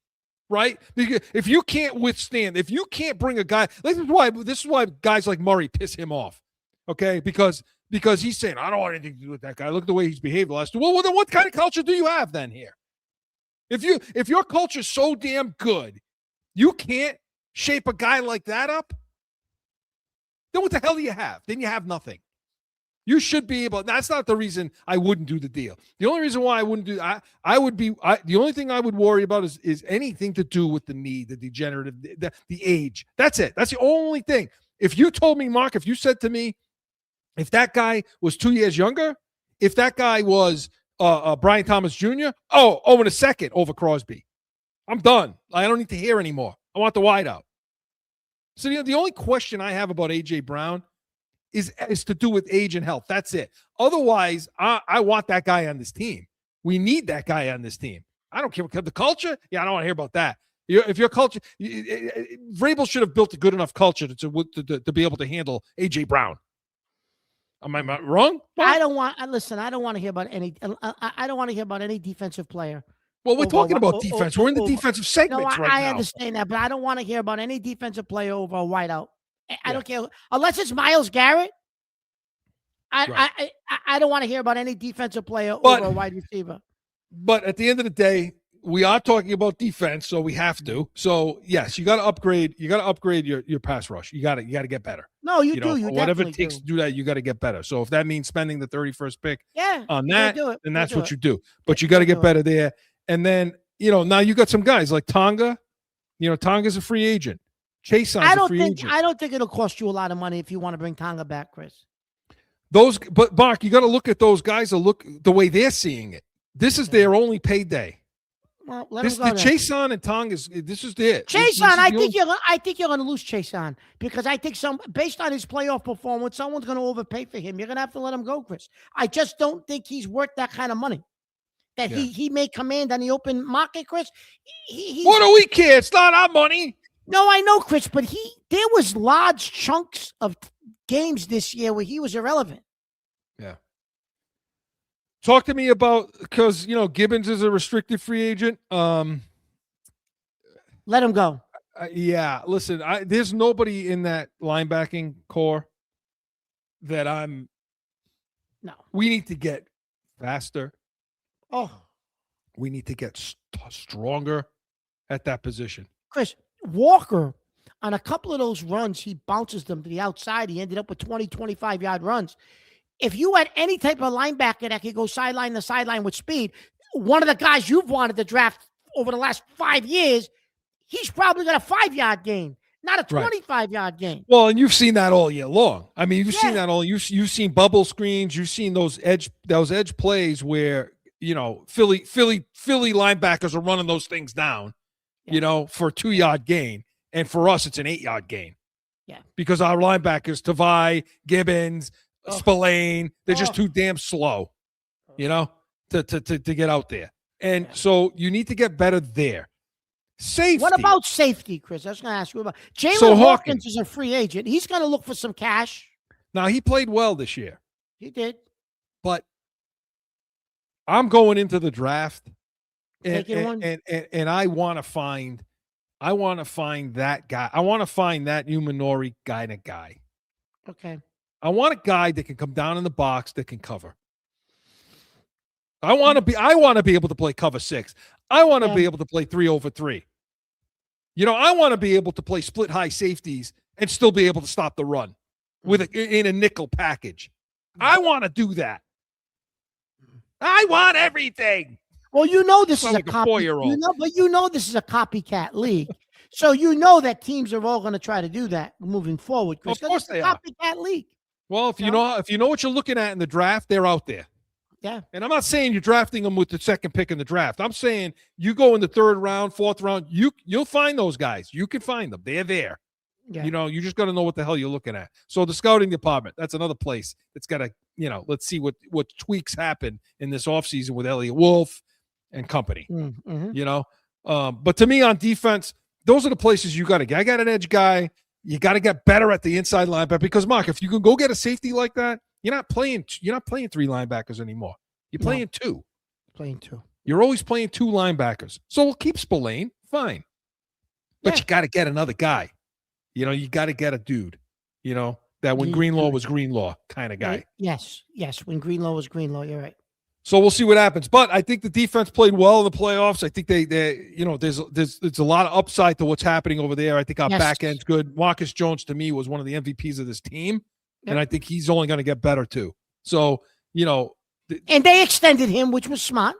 Speaker 1: Right? Because if you can't withstand, if you can't bring a guy, this is why guys like Murray piss him off. Okay? Because he's saying, I don't want anything to do with that guy. Look at the way he's behaved the last two. Well, then what kind of culture do you have then here? If your culture's so damn good, you can't shape a guy like that up, then what the hell do you have? Then you have nothing. You should be able. That's not the reason I wouldn't do the deal. The only reason why I wouldn't do, the only thing I would worry about is anything to do with the knee, the degenerative, the age. That's it. That's the only thing. If you told me, Mark, if you said to me, if that guy was 2 years younger, if that guy was Brian Thomas Jr., in a second over Crosby, I'm done. I don't need to hear anymore. I want the wideout. So the only question I have about A.J. Brown is to do with age and health. That's it. Otherwise, I want that guy on this team. We need that guy on this team. I don't care the culture. Yeah, I don't want to hear about that. If your culture, Vrabel should have built a good enough culture to be able to handle A.J. Brown. Am I wrong?
Speaker 2: I don't want to hear about any. I don't want to hear about any defensive player.
Speaker 1: Well, we're talking about defense. We're in the defensive segments right now.
Speaker 2: I understand that, but I don't want to hear about any defensive player over a wideout. I don't care unless it's Myles Garrett. I don't want to hear about any defensive player over a wide receiver.
Speaker 1: But at the end of the day, we are talking about defense, so we have to. So yes, you got to upgrade. You got to upgrade your pass rush. You got to get better.
Speaker 2: No, you do. You
Speaker 1: whatever it takes to do that, you got to get better. So if that means spending the 31st pick on that, then that's what you do. But you got to get better there. And then now you got some guys like Tonga. Tonga's a free agent. Chason's a free agent.
Speaker 2: I don't think it'll cost you a lot of money if you want to bring Tonga back, Chris.
Speaker 1: But Mark, you got to look at those guys and look the way they're seeing it. This is their only payday.
Speaker 2: Well,
Speaker 1: Chason and Tonga this is it.
Speaker 2: Chason, I think you're going to lose Chason because I think based on his playoff performance, someone's going to overpay for him. You're going to have to let him go, Chris. I just don't think he's worth that kind of money that he may command on the open market, Chris.
Speaker 1: What do we care? It's not our money.
Speaker 2: No, I know, Chris, but there was large chunks of games this year where he was irrelevant.
Speaker 1: Yeah. Talk to me about, because, Gibbons is a restricted free agent.
Speaker 2: Let him go.
Speaker 1: Yeah. Listen, there's nobody in that linebacking core that
Speaker 2: No.
Speaker 1: We need to get faster.
Speaker 2: Oh.
Speaker 1: We need to get stronger at that position.
Speaker 2: Chris, Walker, on a couple of those runs, he bounces them to the outside. He ended up with 20, 25-yard runs. If you had any type of linebacker that could go sideline to sideline with speed, one of the guys you've wanted to draft over the last 5 years, he's probably got a 5-yard gain, not a 25-yard gain.
Speaker 1: Well, and you've seen that all year long. I mean, you've seen that all. You've seen bubble screens. You've seen those edge plays where Philly linebackers are running those things down. For a 2-yard gain. And for us, it's an 8-yard gain.
Speaker 2: Yeah.
Speaker 1: Because our linebackers, Tavai, Gibbons, Spillane, they're just too damn slow, to get out there. And so you need to get better there. Safety.
Speaker 2: What about safety, Chris? I was going to ask you about. Jalen Hawkins is a free agent. He's going to look for some cash.
Speaker 1: Now, he played well this year.
Speaker 2: He did.
Speaker 1: But I'm going into the draft. And I want to find I want to find that guy. I want to find that Umanori kind of guy.
Speaker 2: Okay.
Speaker 1: I want a guy that can come down in the box that can cover. I want to be able to play cover 6. I want to be able to play 3 over 3. I want to be able to play split high safeties and still be able to stop the run in a nickel package. I want to do that. I want everything.
Speaker 2: Well, this is
Speaker 1: like a 4-year-old.
Speaker 2: This is a copycat league. So that teams are all going to try to do that moving forward.
Speaker 1: Of course they are.
Speaker 2: Copycat league.
Speaker 1: Well, if you know what you're looking at in the draft, they're out there.
Speaker 2: Yeah.
Speaker 1: And I'm not saying you're drafting them with the second pick in the draft. I'm saying you go in the 3rd round, 4th round, you'll find those guys. You can find them. They're there.
Speaker 2: Yeah.
Speaker 1: You just got to know what the hell you're looking at. So the scouting department, that's another place that's got to, let's see what tweaks happen in this offseason with Elliott Wolf and company.
Speaker 2: Mm-hmm.
Speaker 1: But to me on defense, those are the places you got to get. I got an edge guy. You got to get better at the inside linebacker because, Mark, if you can go get a safety like that, you're not playing 3 linebackers anymore. You're playing 2.
Speaker 2: Playing 2.
Speaker 1: You're always playing 2 linebackers. So we'll keep Spillane, fine. But you got to get another guy. You got to get a dude, that when Greenlaw was Greenlaw kind of guy.
Speaker 2: Yes. When Greenlaw was Greenlaw, you're right.
Speaker 1: So we'll see what happens. But I think the defense played well in the playoffs. I think they there's a lot of upside to what's happening over there. I think our back end's good. Marcus Jones, to me, was one of the MVPs of this team. Yep. And I think he's only going to get better too. So,
Speaker 2: and they extended him, which was smart.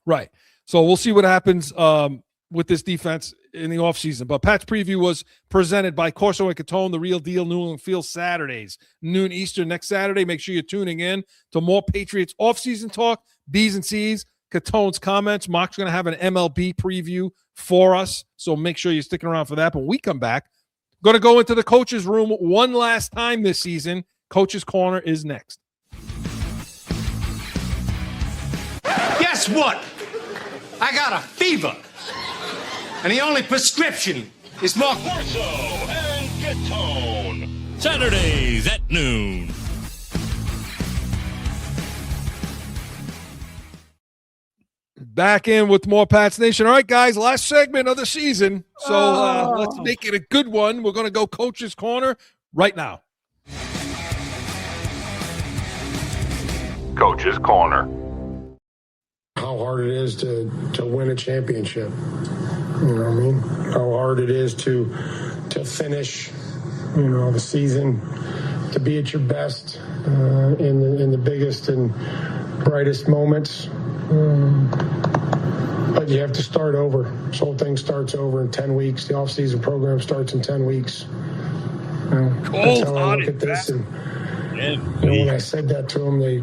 Speaker 1: Right. So we'll see what happens with this defense in the offseason. But Pat's preview was presented by Corso and Catone, the real deal, New England Field, Saturdays, noon Eastern next Saturday. Make sure you're tuning in to more Patriots offseason talk, B's and C's, Catone's comments. Mark's going to have an MLB preview for us. So make sure you're sticking around for that. But when we come back, going to go into the coach's room one last time this season. Coach's Corner is next.
Speaker 7: Guess what? I got a fever. And the only prescription is more
Speaker 9: CORSO and CATONE. Saturdays at noon.
Speaker 1: Back in with more Pats Nation. All right, guys, last segment of the season. So let's make it a good one. We're going to go Coach's Corner right now.
Speaker 9: Coach's Corner.
Speaker 4: How hard it is to win a championship. You know what I mean? How hard it is to finish, the season, to be at your best in the biggest and brightest moments. But you have to start over. This whole thing starts over in 10 weeks. The off-season program starts in 10 weeks. That's how I look at this. And when I said that to them, they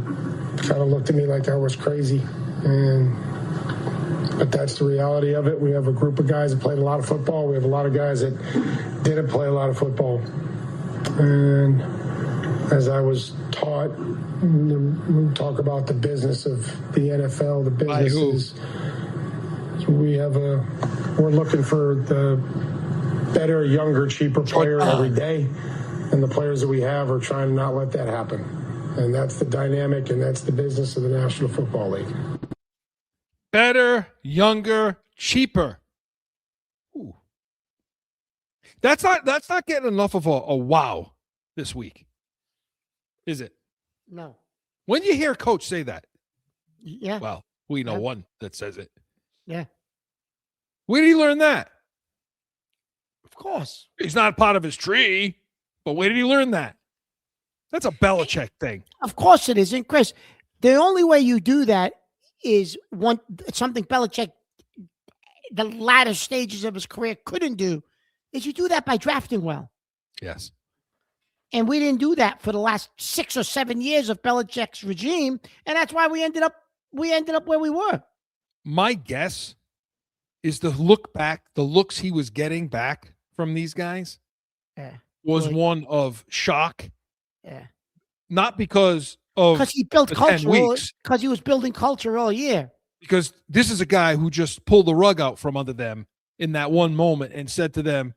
Speaker 4: kind of looked at me like I was crazy. But that's the reality of it. We have a group of guys that played a lot of football. We have a lot of guys that didn't play a lot of football. And as I was taught, we talk about the business of the NFL, the businesses. We're looking for the better, younger, cheaper player every day. And the players that we have are trying to not let that happen. And that's the dynamic, and that's the business of the National Football League.
Speaker 1: Better, younger, cheaper. Ooh. That's not getting enough of a wow this week, is it?
Speaker 2: No.
Speaker 1: When do you hear a coach say that?
Speaker 2: Yeah.
Speaker 1: Well, we know one that says it.
Speaker 2: Yeah.
Speaker 1: Where did he learn that?
Speaker 2: Of course.
Speaker 1: He's not part of his tree, but where did he learn that? That's a Belichick thing.
Speaker 2: Of course it is. And Chris, the only way you do that is something Belichick, the latter stages of his career, couldn't do, is you do that by drafting well.
Speaker 1: Yes.
Speaker 2: And we didn't do that for the last 6 or 7 years of Belichick's regime, and that's why we ended up where we were.
Speaker 1: My guess is the looks he was getting back from these guys was one of shock.
Speaker 2: Yeah.
Speaker 1: Not because he built
Speaker 2: culture, because he was building culture all year.
Speaker 1: Because this is a guy who just pulled the rug out from under them in that one moment and said to them,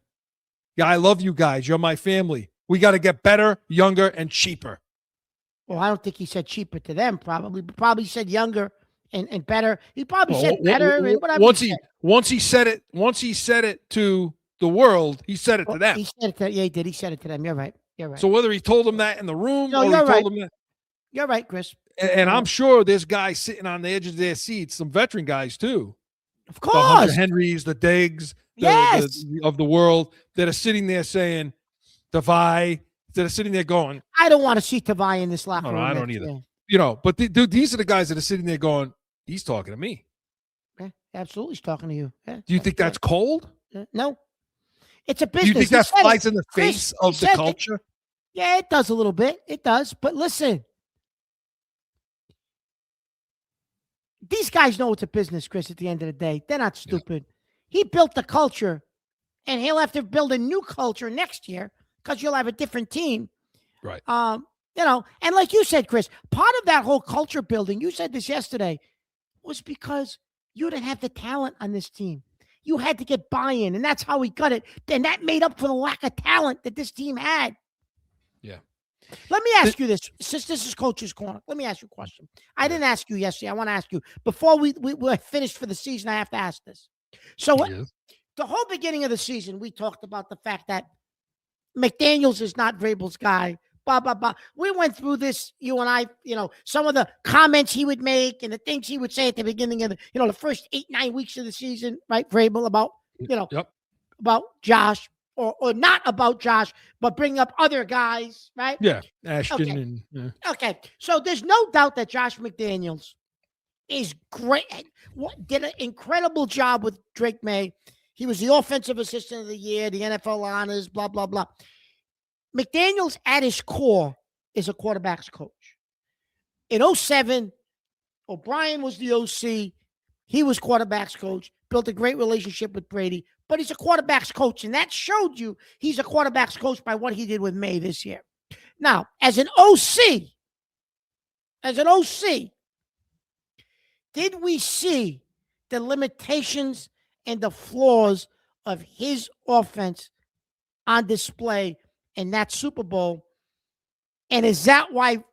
Speaker 1: "Yeah, I love you guys. You're my family. We got to get better, younger, and cheaper."
Speaker 2: Well, I don't think he said cheaper to them. Probably said younger and better. He probably said better.
Speaker 1: Once he said it to the world, he said it to them.
Speaker 2: He said it to, yeah, he did. He said it to them. You're right. You're right.
Speaker 1: So whether he told them that in the room
Speaker 2: No,
Speaker 1: or he
Speaker 2: you're right.
Speaker 1: told them that,
Speaker 2: You're right, Chris.
Speaker 1: and I'm sure there's guys sitting on the edge of their seats, some veteran guys too.
Speaker 2: Of
Speaker 1: The Hunter
Speaker 2: course.
Speaker 1: Henrys, the Diggs,
Speaker 2: Yes.
Speaker 1: of the world that are sitting there saying, Tavai, that are sitting there going,
Speaker 2: I don't want to see Tavai in this locker
Speaker 1: no,
Speaker 2: room.
Speaker 1: I don't
Speaker 2: next
Speaker 1: either.
Speaker 2: year.
Speaker 1: You know, but dude, these are the guys that are sitting there going, he's talking to me.
Speaker 2: Yeah, absolutely, he's talking to you. Yeah,
Speaker 1: Do you think that's cold?
Speaker 2: no? It's a
Speaker 1: Do
Speaker 2: business.
Speaker 1: you think
Speaker 2: He
Speaker 1: that
Speaker 2: said
Speaker 1: flies
Speaker 2: it.
Speaker 1: in the
Speaker 2: Chris,
Speaker 1: face
Speaker 2: he
Speaker 1: of the
Speaker 2: said it.
Speaker 1: culture?
Speaker 2: Yeah, it does a little bit. It does. But listen, these guys know it's a business, Chris, at the end of the day. They're not stupid. He built the culture, and he'll have to build a new culture next year because you'll have a different team.
Speaker 1: Right.
Speaker 2: You know, and like you said, Chris, part of that whole culture building, you said this yesterday, was because you didn't have the talent on this team. You had to get buy-in, and that's how he got it. And that made up for the lack of talent that this team had.
Speaker 1: Yeah.
Speaker 2: Let me ask you this, since this is Coach's Corner. Let me ask you a question. I didn't ask you yesterday. I want to ask you before we're finished for the season. I have to ask this. So the whole beginning of the season, we talked about the fact that McDaniels is not Vrabel's guy. Blah blah blah. We went through this, you and I. You know, some of the comments he would make and the things he would say at the beginning of the first 8-9 weeks of the season, right? Vrabel about about Josh. Or not about Josh, but bring up other guys, right?
Speaker 1: Yeah, Ashton.
Speaker 2: Okay.
Speaker 1: And
Speaker 2: Okay, so there's no doubt that Josh McDaniels is great. Did an incredible job with Drake May. He was the offensive assistant of the year, the NFL honors, blah, blah, blah. McDaniels at his core is a quarterback's coach. In 2007, O'Brien was the OC. He was quarterback's coach, built a great relationship with Brady, but he's a quarterback's coach, and that showed you he's a quarterback's coach by what he did with May this year. Now, as an OC, did we see the limitations and the flaws of his offense on display in that Super Bowl? And is that why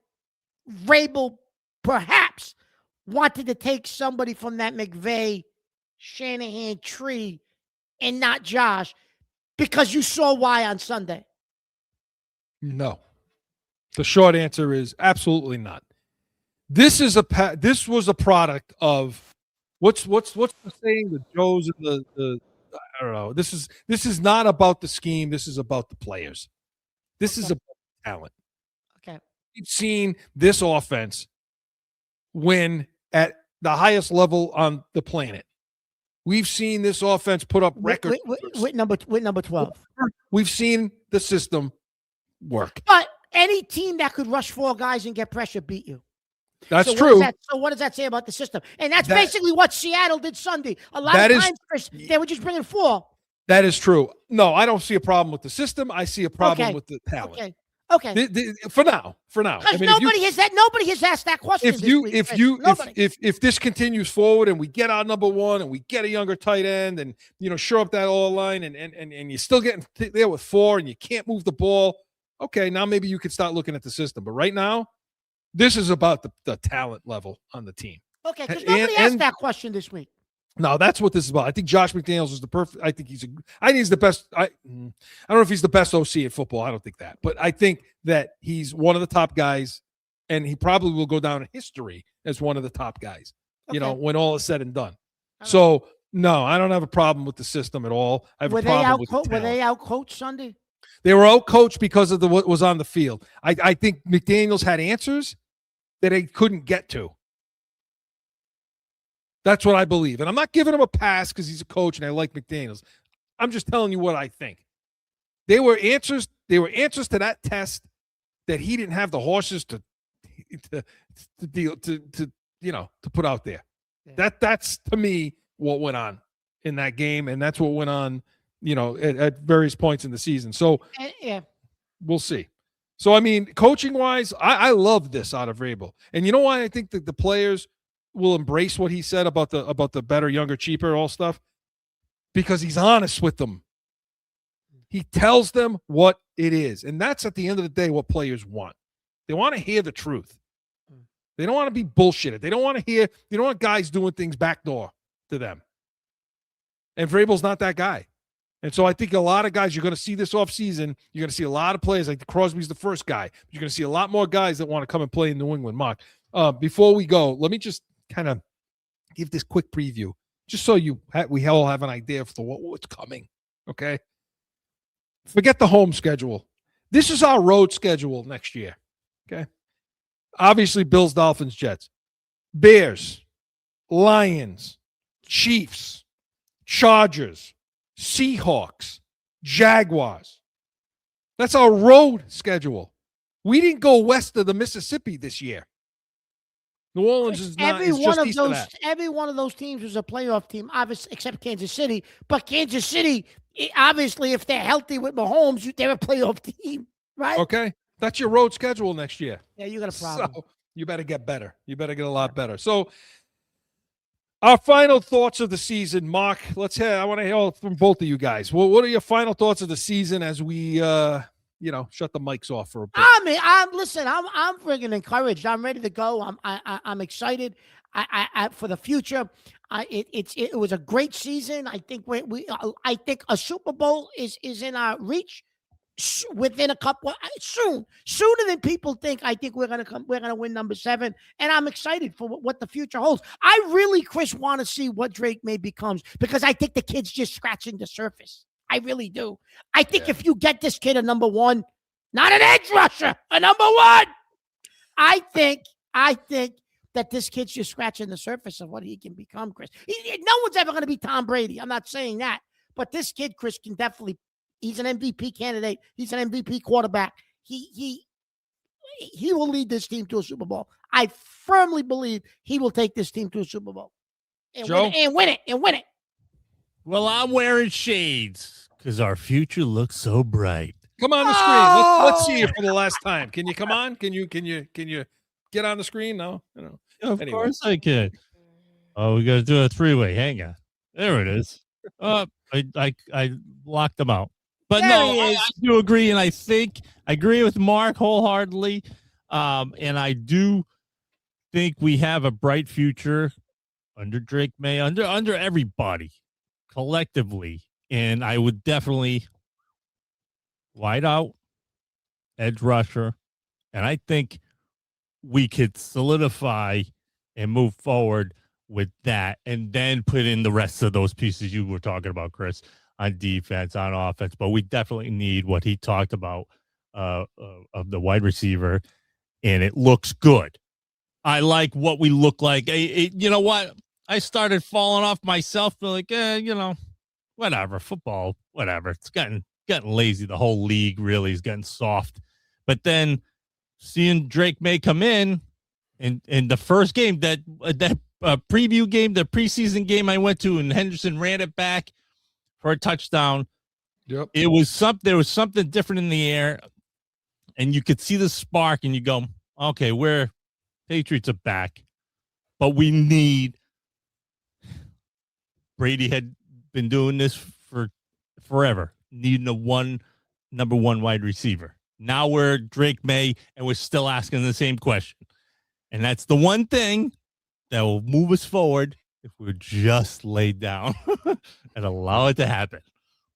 Speaker 2: Vrabel perhaps wanted to take somebody from that McVay, Shanahan tree and not Josh, because you saw why on Sunday?
Speaker 1: no. The short answer is absolutely not. This was a product of what's the saying? The Joes and the I don't know. This is not about the scheme. This is about the players. This is about talent.
Speaker 2: Okay.
Speaker 1: We've seen this offense win at the highest level on the planet. We've seen this offense put up records.
Speaker 2: With number 12.
Speaker 1: We've seen the system work.
Speaker 2: But any team that could rush 4 guys and get pressure beat you.
Speaker 1: That's
Speaker 2: So
Speaker 1: true.
Speaker 2: what does that say about the system? And that's basically what Seattle did Sunday. A lot of times, Chris, they were just bringing 4.
Speaker 1: That is true. No, I don't see a problem with the system. I see a problem with the talent.
Speaker 2: Okay.
Speaker 1: For now.
Speaker 2: Because nobody has asked that question.
Speaker 1: If this continues forward and we get our number one and we get a younger tight end and shore up that all line and you're still getting there with 4 and you can't move the ball, okay, now maybe you could start looking at the system. But right now, this is about the talent level on the team.
Speaker 2: Okay, because nobody asked that question this week.
Speaker 1: No, that's what this is about. I think Josh McDaniels is the perfect. I think he's the best. I don't know if he's the best OC in football. I don't think that, but I think that he's one of the top guys, and he probably will go down in history as one of the top guys. When all is said and done. So no, I don't have a problem with the system at all. I have a problem with the talent.
Speaker 2: Were they out-coached Sunday?
Speaker 1: They were out-coached because of what was on the field. I think McDaniels had answers that he couldn't get to. That's what I believe. And I'm not giving him a pass because he's a coach and I like McDaniels. I'm just telling you what I think. They were answers to that test that he didn't have the horses to put out there. Yeah. That's to me what went on in that game, and that's what went on, at various points in the season. So we'll see. So I mean, coaching wise, I love this out of Vrabel. And you know why I think that the players will embrace what he said about the better, younger, cheaper, all stuff? Because he's honest with them. He tells them what it is. And that's at the end of the day what players want. They want to hear the truth. They don't want to be bullshitted. They don't want guys doing things backdoor to them. And Vrabel's not that guy. And so I think a lot of guys you're going to see this offseason, you're going to see a lot of players like Crosby's the first guy. You're going to see a lot more guys that want to come and play in New England. Mark, before we go, let me just kind of give this quick preview, just so we all have an idea for what's coming, okay? Forget the home schedule. This is our road schedule next year, okay? Obviously, Bills, Dolphins, Jets, Bears, Lions, Chiefs, Chargers, Seahawks, Jaguars. That's our road schedule. We didn't go west of the Mississippi this year. New Orleans is not.
Speaker 2: Every one of those teams was a playoff team, obviously, except Kansas City. But Kansas City, obviously, if they're healthy with Mahomes, they're a playoff team, right?
Speaker 1: Okay, that's your road schedule next year.
Speaker 2: Yeah, you got a problem.
Speaker 1: So you better get better. You better get a lot better. So our final thoughts of the season, Mark. I want to hear from both of you guys. What are your final thoughts of the season as we, shut the mics off for a bit?
Speaker 2: I'm freaking encouraged. I'm ready to go. I'm excited. I for the future. It was a great season. I think I think a Super Bowl is in our reach within a couple sooner than people think. I think we're gonna win number 7, and I'm excited for what the future holds. I really, Chris, want to see what Drake May becomes, because I think the kid's just scratching the surface. I really do. I think if you get this kid a number 1, not an edge rusher, a number 1, I think that this kid's just scratching the surface of what he can become, Chris. No one's ever going to be Tom Brady. I'm not saying that. But this kid, Chris, can definitely – he's an MVP candidate. He's an MVP quarterback. He will lead this team to a Super Bowl. I firmly believe he will take this team to a Super Bowl. And win it.
Speaker 6: Well, I'm wearing shades because our future looks so bright.
Speaker 1: Come on the screen. Let's see you for the last time. Can you come on? Can you get on the screen? No.
Speaker 6: Of course I can. Oh, we got to do a 3-way. Hang on. There it is. I locked them out. But I do agree, and I agree with Mark wholeheartedly. And I do think we have a bright future under Drake May, under everybody collectively. And I would definitely wide out, edge rusher. And I think we could solidify and move forward with that, and then put in the rest of those pieces you were talking about, Chris, on defense, on offense. But we definitely need what he talked about of the wide receiver, and it looks good. I like what we look like. You know what? I started falling off myself, like, whatever, football, whatever. It's getting lazy. The whole league really is getting soft. But then seeing Drake May come in the first game, that preview game, the preseason game I went to, and Henderson ran it back for a touchdown.
Speaker 1: Yep.
Speaker 6: There was something different in the air, and you could see the spark, and you go, okay, Patriots are back, but we need. Brady had been doing this for forever, needing number 1 wide receiver. Now we're Drake May, and we're still asking the same question. And that's the one thing that will move us forward if we're just laid down and allow it to happen.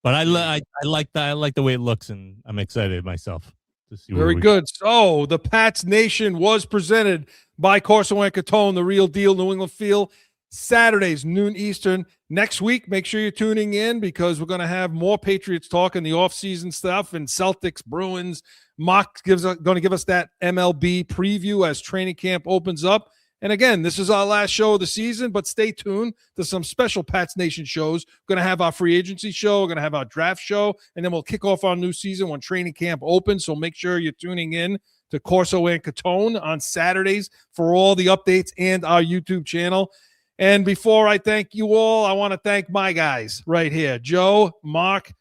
Speaker 6: But I like that. I like the way it looks, and I'm excited myself to see.
Speaker 1: Very good. So the Pats Nation was presented by CORSO and CATONE, the real deal, New England Feel. Saturdays, noon Eastern. Next week, make sure you're tuning in, because we're going to have more Patriots talk and the offseason stuff, and Celtics, Bruins. Mock going to give us that MLB preview as training camp opens up. And again, this is our last show of the season, but stay tuned to some special Pats Nation shows. We're going to have our free agency show. We're going to have our draft show, and then we'll kick off our new season when training camp opens. So make sure you're tuning in to CORSO and CATONE on Saturdays for all the updates, and our YouTube channel. And before I thank you all, I want to thank my guys right here. Joe, Mark,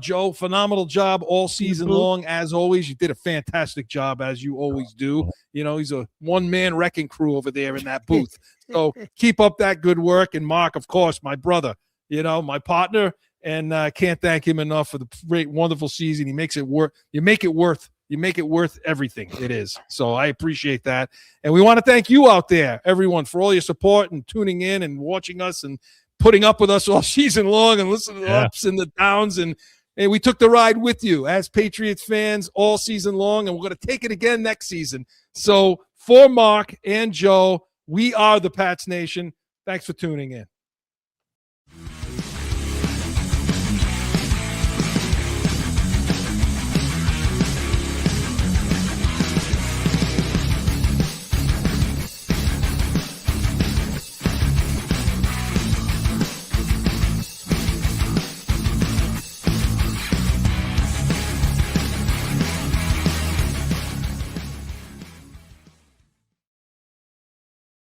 Speaker 1: Joe, phenomenal job all season long. As always, you did a fantastic job, as you always do. He's a one-man wrecking crew over there in that booth. So keep up that good work. And Mark, of course, my brother, my partner, and can't thank him enough for the great, wonderful season. He makes it worth. You make it worth everything it is. So I appreciate that. And we want to thank you out there, everyone, for all your support and tuning in and watching us and putting up with us all season long and listening to the ups and the downs. And we took the ride with you as Patriots fans all season long, and we're going to take it again next season. So for Mark and Joe, we are the Pats Nation. Thanks for tuning in.